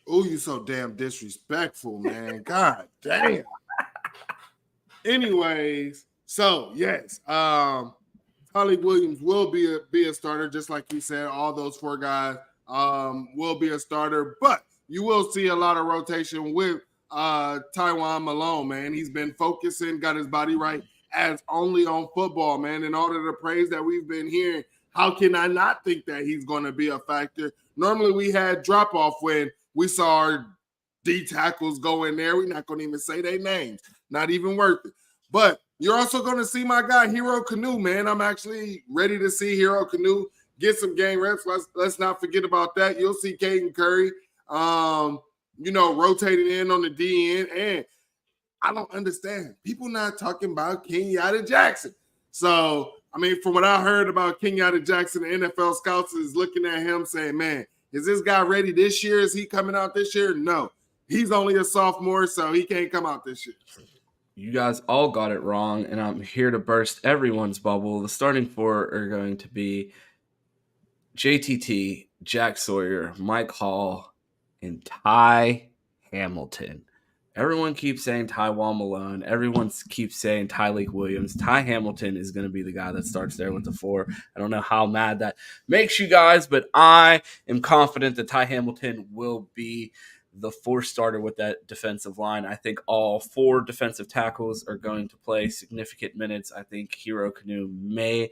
Oh, you so damn disrespectful, man. God damn. Anyways, so yes, Tyleek Williams will be a starter, just like you said. All those 4 guys will be a starter, but you will see a lot of rotation with Tywone Malone, man. He's been focusing, got his body right as only on football, man. And all of the praise that we've been hearing, how can I not think that he's going to be a factor? Normally we had drop off when we saw our D tackles go in there. We're not going to even say their names. Not even worth it. But you're also going to see my guy, Hero Kanu, man. I'm actually ready to see Hero Kanu get some game reps. Let's not forget about that. You'll see Caden Curry, rotating in on the DN. And I don't understand. People not talking about Kenyatta Jackson. So, from what I heard about Kenyatta Jackson, the NFL scouts is looking at him saying, man, is this guy ready this year? Is he coming out this year? No. He's only a sophomore, so he can't come out this year.
You guys all got it wrong, and I'm here to burst everyone's bubble. The starting 4 are going to be JTT, Jack Sawyer, Mike Hall, and Ty Hamilton. Everyone keeps saying Tywone Malone. Everyone keeps saying Tyleek Williams. Ty Hamilton is going to be the guy that starts there with the 4. I don't know how mad that makes you guys, but I am confident that Ty Hamilton will be the 4th starter with that defensive line. I think all 4 defensive tackles are going to play significant minutes. I think Hero Kanu may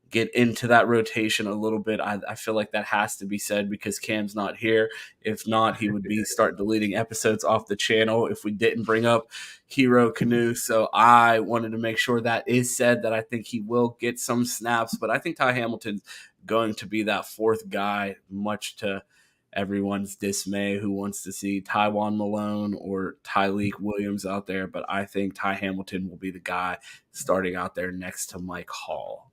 get into that rotation a little bit. I feel like that has to be said because Cam's not here. If not, he would be start deleting episodes off the channel if we didn't bring up Hero Kanu. So I wanted to make sure that is said, that I think he will get some snaps, but I think Ty Hamilton's going to be that 4th guy, much to everyone's dismay who wants to see Tywone Malone or Tyleek Williams out there. But I think Ty Hamilton will be the guy starting out there next to Mike Hall.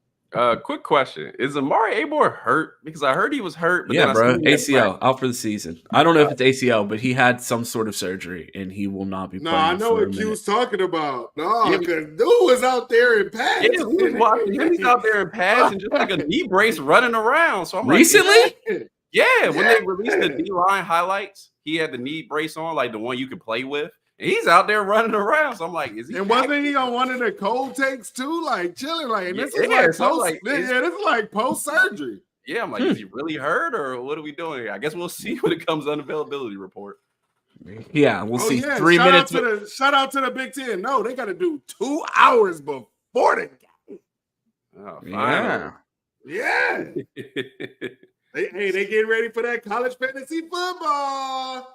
Quick question. Is Amari Abor hurt? Because I heard he was hurt. But
yeah, bro. ACL out for the season. I don't know if it's ACL, but he had some sort of surgery, and he will not be playing.
No, I know what Q's talking about. No, because dude was out there in pads.
Yeah, we was watching him. He's out there in pads and just like a knee brace running around. So I'm
recently?
Yeah, when they released the D-line highlights, he had the knee brace on, like the one you could play with. And he's out there running around. So I'm like, is he?
And wasn't he on one of the cold takes too? Like chilling, like, and this is like post-surgery.
Yeah, I'm like, is he really hurt or what are we doing here? I guess we'll see when it comes unavailability report.
Yeah, we'll see. 3 minutes.
Shout out to the Big Ten. No, they got to do 2 hours before the game.
Oh, fine.
Yeah. They getting ready for that college fantasy football.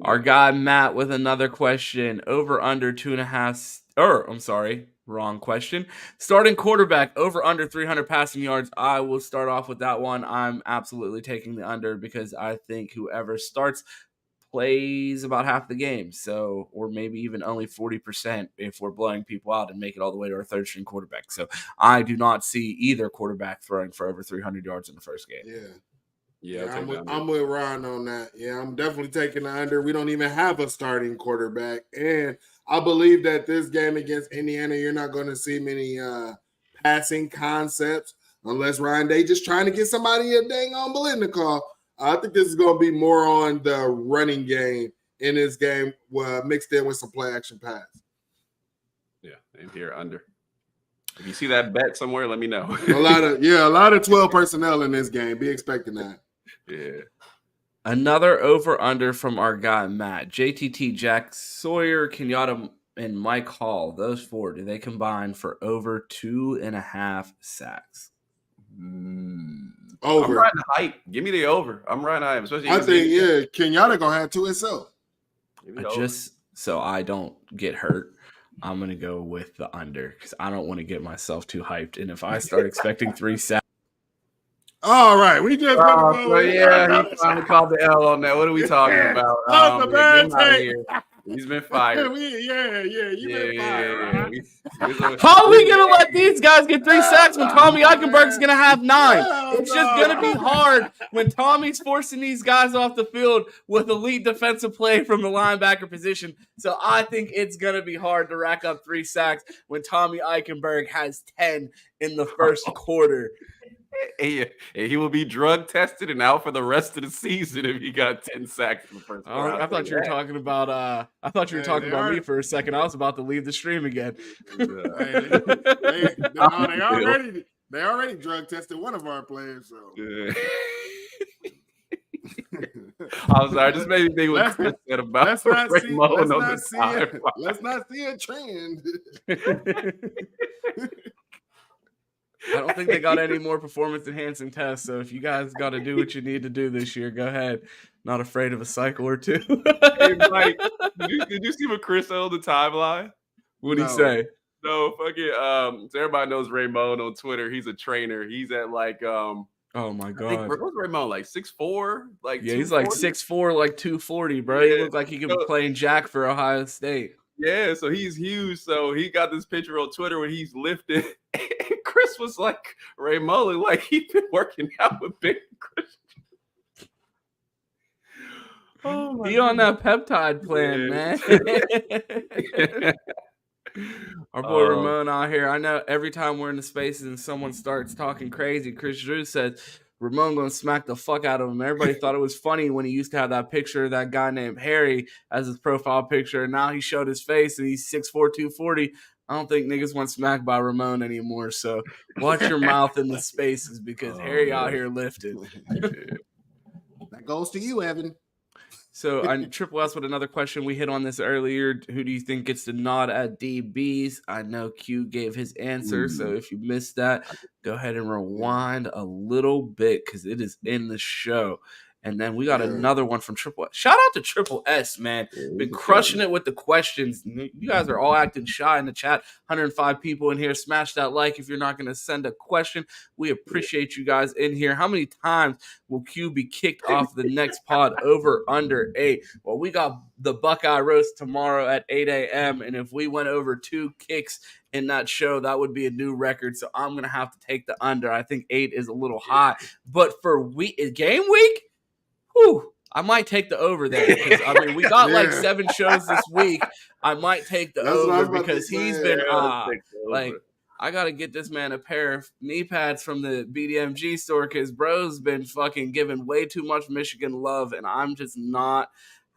Our guy Matt with another question. Over under 2.5. Wrong question. Starting quarterback over under 300 passing yards. I will start off with that one. I'm absolutely taking the under because I think whoever starts plays about half the game. So, or maybe even only 40% if we're blowing people out and make it all the way to our 3rd string quarterback. So I do not see either quarterback throwing for over 300 yards in the first game.
Yeah, I'm with Ron on that. Yeah, I'm definitely taking the under. We don't even have a starting quarterback. And I believe that this game against Indiana, you're not going to see many passing concepts. unless Ryan Day just trying to get somebody a dang on Biletnikoff. I think this is going to be more on the running game in this game, mixed in with some play action pass.
Yeah, and here under. If you see that bet somewhere, let me know.
a lot of 12 personnel in this game. Be expecting that.
Yeah.
Another over-under from our guy, Matt. JTT, Jack Sawyer, Kenyatta, and Mike Hall. Those four, do they combine for over 2.5 sacks?
Over.
I'm riding the hype. Give me the over. I'm riding hype. Especially
I think, Kenyatta going to have 2 himself.
Just so I don't get hurt, I'm going to go with the under because I don't want to get myself too hyped. And if I start expecting 3 sacks.
All right. We just
he finally called the L on that. What are we talking about?
That's a bad take.
He's been fired.
You've been fired.
How are we going to let these guys get 3 sacks when Tommy Eichenberg's going to have 9? It's just going to be hard when Tommy's forcing these guys off the field with elite defensive play from the linebacker position. So I think it's going to be hard to rack up 3 sacks when Tommy Eichenberg has 10 in the first quarter.
He will be drug tested and out for the rest of the season if he got 10 sacks in the first quarter.
I thought you were talking about me for a second. I was about to leave the stream again.
They already drug tested one of our players. So.
I'm sorry, just made me think what Chris said about
let's not see a trend.
I don't think they got any more performance-enhancing tests, so if you guys got to do what you need to do this year, go ahead. Not afraid of a cycle or 2.
Hey, Mike, did you see what Chris said on the timeline?
What did he say?
No, so everybody knows Raymond on Twitter. He's a trainer. He's at oh
my God.
What's Raymond, 6'4"?
He's like 6'4", 240, bro. He looked like he could be playing jack for Ohio State.
Yeah, so he's huge. So he got this picture on Twitter when he's lifted. And Chris was like, Raymond, like he's been working out with Big Chris.
He on that peptide plan, man. Our boy Ramon out here. I know every time we're in the spaces and someone starts talking crazy, Chris Drew says, Ramon gonna smack the fuck out of him. Everybody thought it was funny when he used to have that picture of that guy named Harry as his profile picture, and now he showed his face and he's 6'4", 240. I don't think niggas want smacked by Ramon anymore. So watch your mouth in the spaces because Harry out here lifted.
That goes to you, Evan.
So on Triple S with another question. We hit on this earlier. Who do you think gets the nod at DBs? I know Q gave his answer. So if you missed that, go ahead and rewind a little bit because it is in the show. And then we got another one from Triple S. Shout out to Triple S, man. Been crushing it with the questions. You guys are all acting shy in the chat. 105 people in here. Smash that like if you're not going to send a question. We appreciate you guys in here. How many times will Q be kicked off the next pod? Over, under 8. Well, we got the Buckeye Roast tomorrow at 8 a.m. And if we went over 2 kicks in that show, that would be a new record. So I'm going to have to take the under. I think 8 is a little high. But for game week, I might take the over there because we got 7 shows this week. I might take the over because he's been I gotta get this man a pair of knee pads from the BDMG store because bro's been fucking giving way too much Michigan love and I'm just not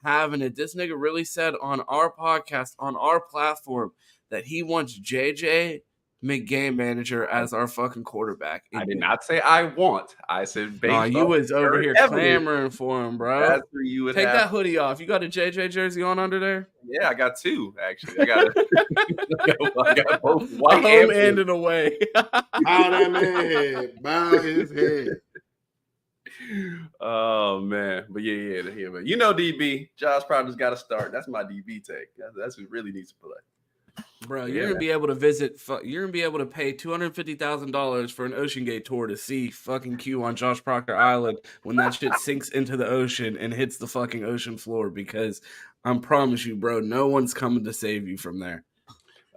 having it. This nigga really said on our podcast, on our platform, that he wants JJ McGame manager as our fucking quarterback.
I did not say I want. I said based
you was over here clamoring for him, bro.
That's where you would
take that hoodie off. You got a JJ jersey on under there?
Yeah, I got 2 actually. I got both white
and in away.
Bow that man. Bow his head.
Oh man, but yeah. But DB, Josh Proctor's got to start. That's my DB take. That's who really needs to play.
Bro, you're gonna be able to visit. You're gonna be able to pay $250,000 for an Ocean Gate tour to see fucking Q on Josh Proctor Island when that shit sinks into the ocean and hits the fucking ocean floor. Because I promise you, bro, no one's coming to save you from there.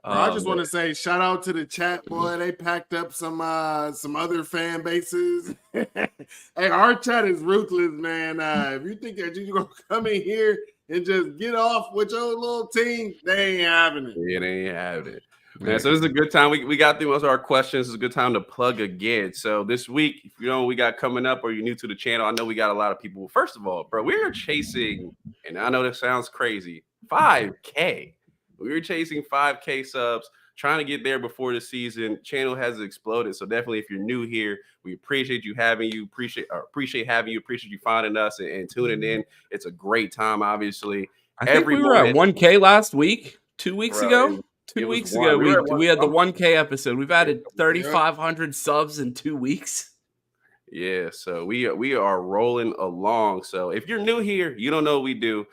I just want to say shout out to the chat, boy. They packed up some other fan bases. Hey, our chat is ruthless, man. If you think that you're gonna come in here and just get off with your little team, they ain't having it.
It ain't having it. Man, so this is a good time. We got through most of our questions. It's a good time to plug again. So this week, if you know what we got coming up or you're new to the channel, I know we got a lot of people. First of all, bro, we're chasing, and I know this sounds crazy, 5K. We're chasing 5K subs, trying to get there before the season. Channel has exploded. So definitely if you're new here, we appreciate you having you, appreciate having you, appreciate you finding us and tuning in. It's a great time, obviously.
I think we were at 1K last week, 2 weeks ago. 2 weeks ago, we had the 1K episode. We've added 3,500 subs in 2 weeks.
Yeah, so we are rolling along. So if you're new here, you don't know what we do.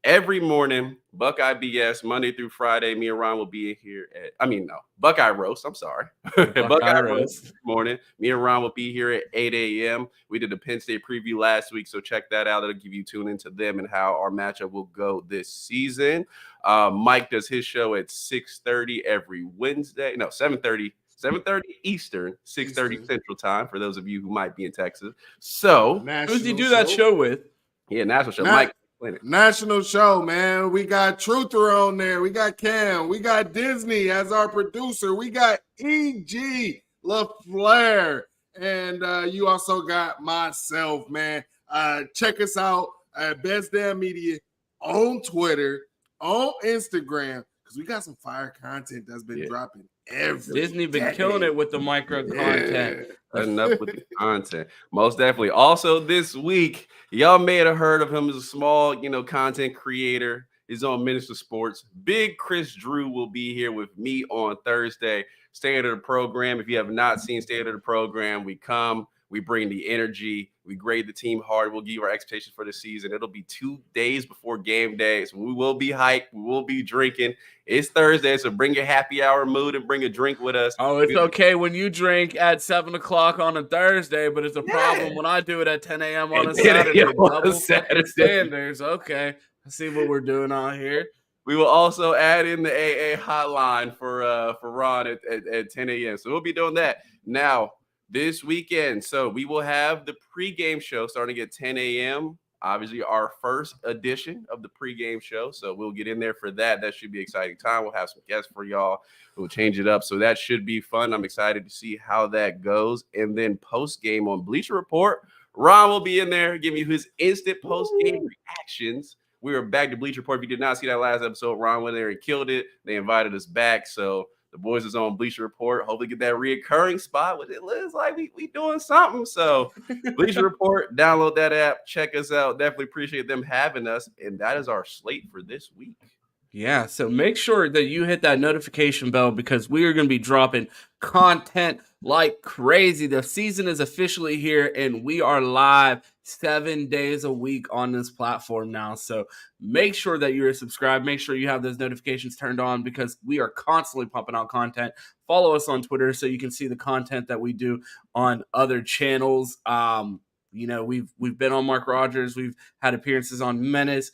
Every morning, Buckeye BS, Monday through Friday, me and Ron will be in here Buckeye Roast. I'm sorry. Buckeye Roast this morning. Me and Ron will be here at 8 a.m. We did a Penn State preview last week, so check that out. It'll give you tune into them and how our matchup will go this season. Mike does his show at 6:30 every Wednesday. No, 7:30 Eastern, 6:30 Central Time for those of you who might be in Texas. So
who does he do that show with?
Yeah, national show. Mike.
National show, man. We got Truther on there. We got Cam. We got Disney as our producer. We got E.G. LaFleur. And you also got myself, man. Check us out at Best Damn Media on Twitter, on Instagram, because we got some fire content that's been dropping every
Disney been killing it with the micro content.
Enough with the content. Most definitely. Also this week, y'all may have heard of him as a small, content creator. He's on Minister Sports. Big Chris Drew will be here with me on Thursday. State of the program. If you have not seen State of the program, we come. We bring the energy. We grade the team hard. We'll give you our expectations for the season. It'll be 2 days before game day. So we will be hyped. We will be drinking. It's Thursday, so bring your happy hour mood and bring a drink with us.
Oh, it's okay when you drink at 7 o'clock on a Thursday, but it's a problem when I do it at 10 a.m. on a Saturday. Double standards. Okay. I see what we're doing out here.
We will also add in the AA hotline for Ron at 10 a.m. So we'll be doing that now this weekend. So we will have the pregame show starting at 10 a.m. Obviously, our first edition of the pregame show. So we'll get in there for that. That should be an exciting time. We'll have some guests for y'all. We'll change it up. So that should be fun. I'm excited to see how that goes. And then post-game on Bleacher Report, Ron will be in there giving you his instant post-game reactions. We were back to Bleacher Report. If you did not see that last episode, Ron went there and killed it. They invited us back. So the boys is on Bleacher Report. Hopefully get that reoccurring spot. It looks like we doing something. So Bleacher Report, download that app. Check us out. Definitely appreciate them having us. And that is our slate for this week.
Yeah, so make sure that you hit that notification bell because we are going to be dropping content like crazy. The season is officially here, and we are live 7 days a week on this platform now. So make sure that you're subscribed. Make sure you have those notifications turned on because we are constantly pumping out content. Follow us on Twitter so you can see the content that we do on other channels. We've been on Mark Rogers. We've had appearances on Menace.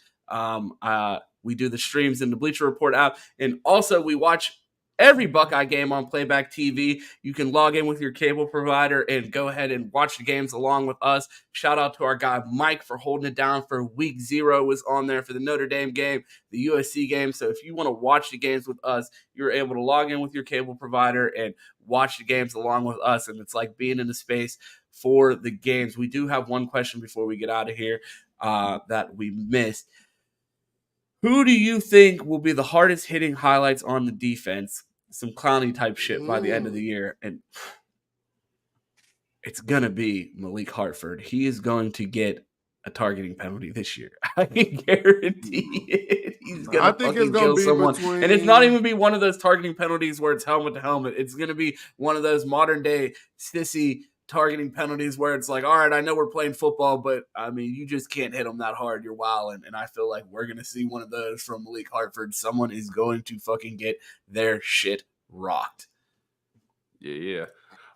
We do the streams in the Bleacher Report app. And also we watch every Buckeye game on Playback TV. You can log in with your cable provider and go ahead and watch the games along with us. Shout out to our guy Mike for holding it down for week 0 was on there for the Notre Dame game, the USC game. So if you want to watch the games with us, you're able to log in with your cable provider and watch the games along with us. And it's like being in the space for the games. We do have one question before we get out of here that we missed. Who do you think will be the hardest hitting highlights on the defense? Some clowny type shit by the end of the year. And it's going to be Malik Hartford. He is going to get a targeting penalty this year. I can guarantee it. He's going to fucking kill someone. And it's not even be one of those targeting penalties where it's helmet to helmet. It's going to be one of those modern day sissy targeting penalties where it's like, all right, I know we're playing football, but I mean, you just can't hit them that hard. You're wilding. And I feel like we're going to see one of those from Malik Hartford. Someone is going to fucking get their shit rocked.
Yeah.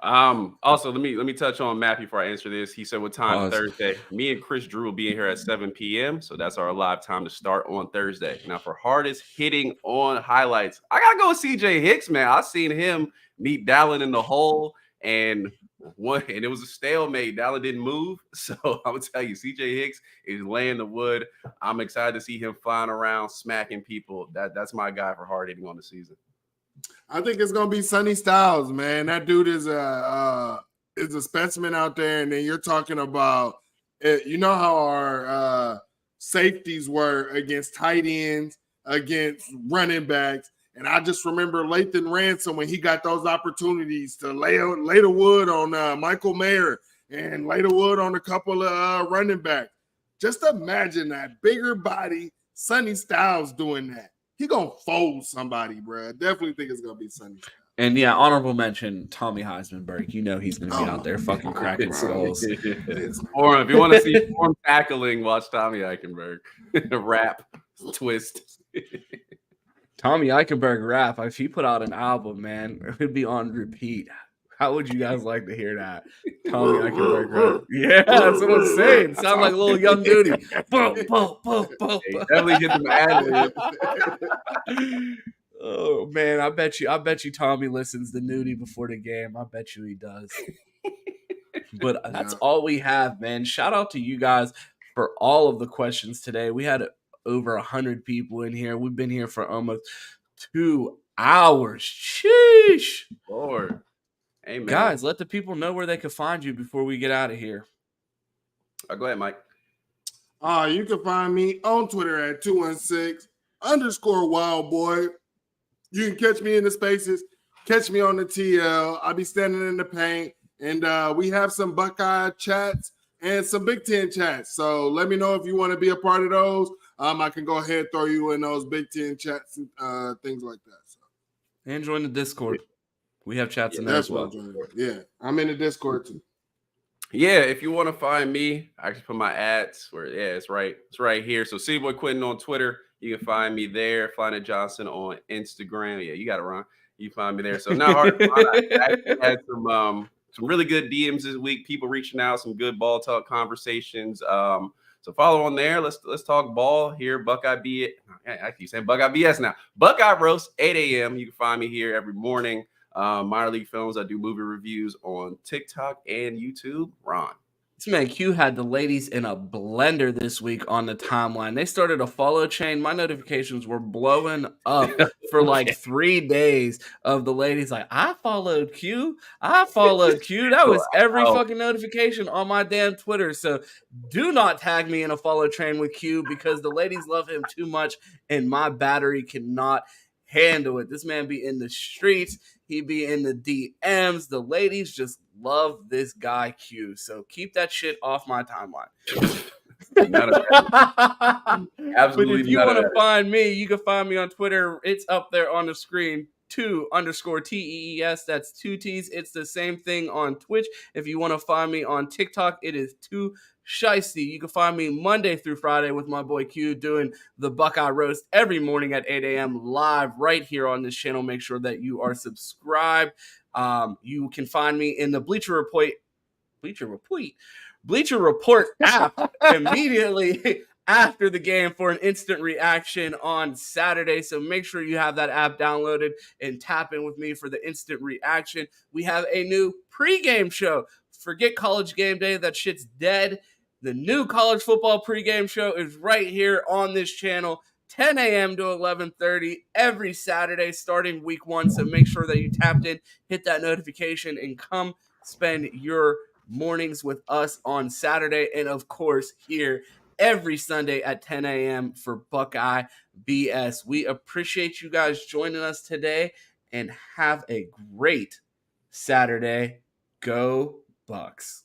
Also, let me touch on Matt before I answer this. He said, what time Thursday? Me and Chris Drew will be in here at 7 p.m. So that's our live time to start on Thursday. Now, for hardest hitting on highlights, I got to go with CJ Hicks, man. I seen him meet Dallin in the hole and it was a stalemate. Dallin didn't move. So I'm going to tell you, CJ Hicks is laying the wood. I'm excited to see him flying around, smacking people. That's my guy for hard hitting on the season.
I think it's gonna be Sonny Styles, man. That dude is a specimen out there. And then you're talking about, you know how our safeties were against tight ends, against running backs. And I just remember Lathan Ransom when he got those opportunities to lay the wood on Michael Mayer and lay the wood on a couple of running backs. Just imagine that bigger body Sonny Styles doing that. He gonna fold somebody, bro. I definitely think it's gonna be Sonny Styles.
And yeah, honorable mention, Tommy Heisenberg. You know he's gonna be out there fucking cracking skulls.
Or if you want to see form tackling, watch Tommy Eichenberg rap twist.
Tommy Eichenberg rap. If he put out an album, man, it would be on repeat. How would you guys like to hear that? Tommy Eichenberg rap. Yeah, that's what I'm saying. Sound like a little young dude.
Definitely get them ad.
Oh man, I bet you Tommy listens to Nudie before the game. I bet you he does. But that's all we have, man. Shout out to you guys for all of the questions today. We had over 100 people in here. We've been here for almost 2 hours. Sheesh.
Lord. Amen.
Guys, let the people know where they can find you before we get out of here.
Go ahead, Mike.
You can find me on Twitter at 216_wildboy. You can catch me in the spaces, catch me on the TL. I'll be standing in the paint, and we have some Buckeye chats and some Big Ten chats. So let me know if you want to be a part of those. I can go ahead and throw you in those Big Ten chats and things like that. So.
And join the Discord. We have chats in there as well.
Yeah, I'm in the Discord too.
Yeah, if you want to find me, I actually put my ads where it's right here. So Cboy Quentin on Twitter. You can find me there. Flynn Johnson on Instagram. Yeah, you got it, Ron. You find me there. So not hard to find. I actually had some really good DMs this week. People reaching out, some good ball talk conversations. So follow on there. Let's talk ball here. Buckeye B. I keep saying Buckeye BS now. Buckeye Roast, 8 a.m. You can find me here every morning. Minor League Films. I do movie reviews on TikTok and YouTube. Ron.
This man Q had the ladies in a blender this week on the timeline. They started a follow chain. My notifications were blowing up for like 3 days of the ladies like, I followed Q. That was every fucking notification on my damn Twitter. So do not tag me in a follow chain with Q because the ladies love him too much and my battery cannot handle it. This man be in the streets. He be in the DMs. The ladies just love this guy Q. So keep that shit off my timeline. Absolutely. But if you want to find me, you can find me on Twitter. It's up there on the screen. 2_TEES. That's 2 T's. It's the same thing on Twitch. If you want to find me on TikTok, it is 2Shiesty. You can find me Monday through Friday with my boy Q doing the Buckeye Roast every morning at 8 a.m. live right here on this channel. Make sure that you are subscribed. You can find me in the Bleacher Report app immediately after the game for an instant reaction on Saturday. So make sure you have that app downloaded and tap in with me for the instant reaction. We have a new pregame show. Forget College Game Day. That shit's dead. The new college football pregame show is right here on this channel, 10 a.m. to 11:30 every Saturday starting week 1. So make sure that you tapped in, hit that notification, and come spend your mornings with us on Saturday. And, of course, here every Sunday at 10 a.m. for Buckeye BS. We appreciate you guys joining us today, and have a great Saturday. Go Bucks.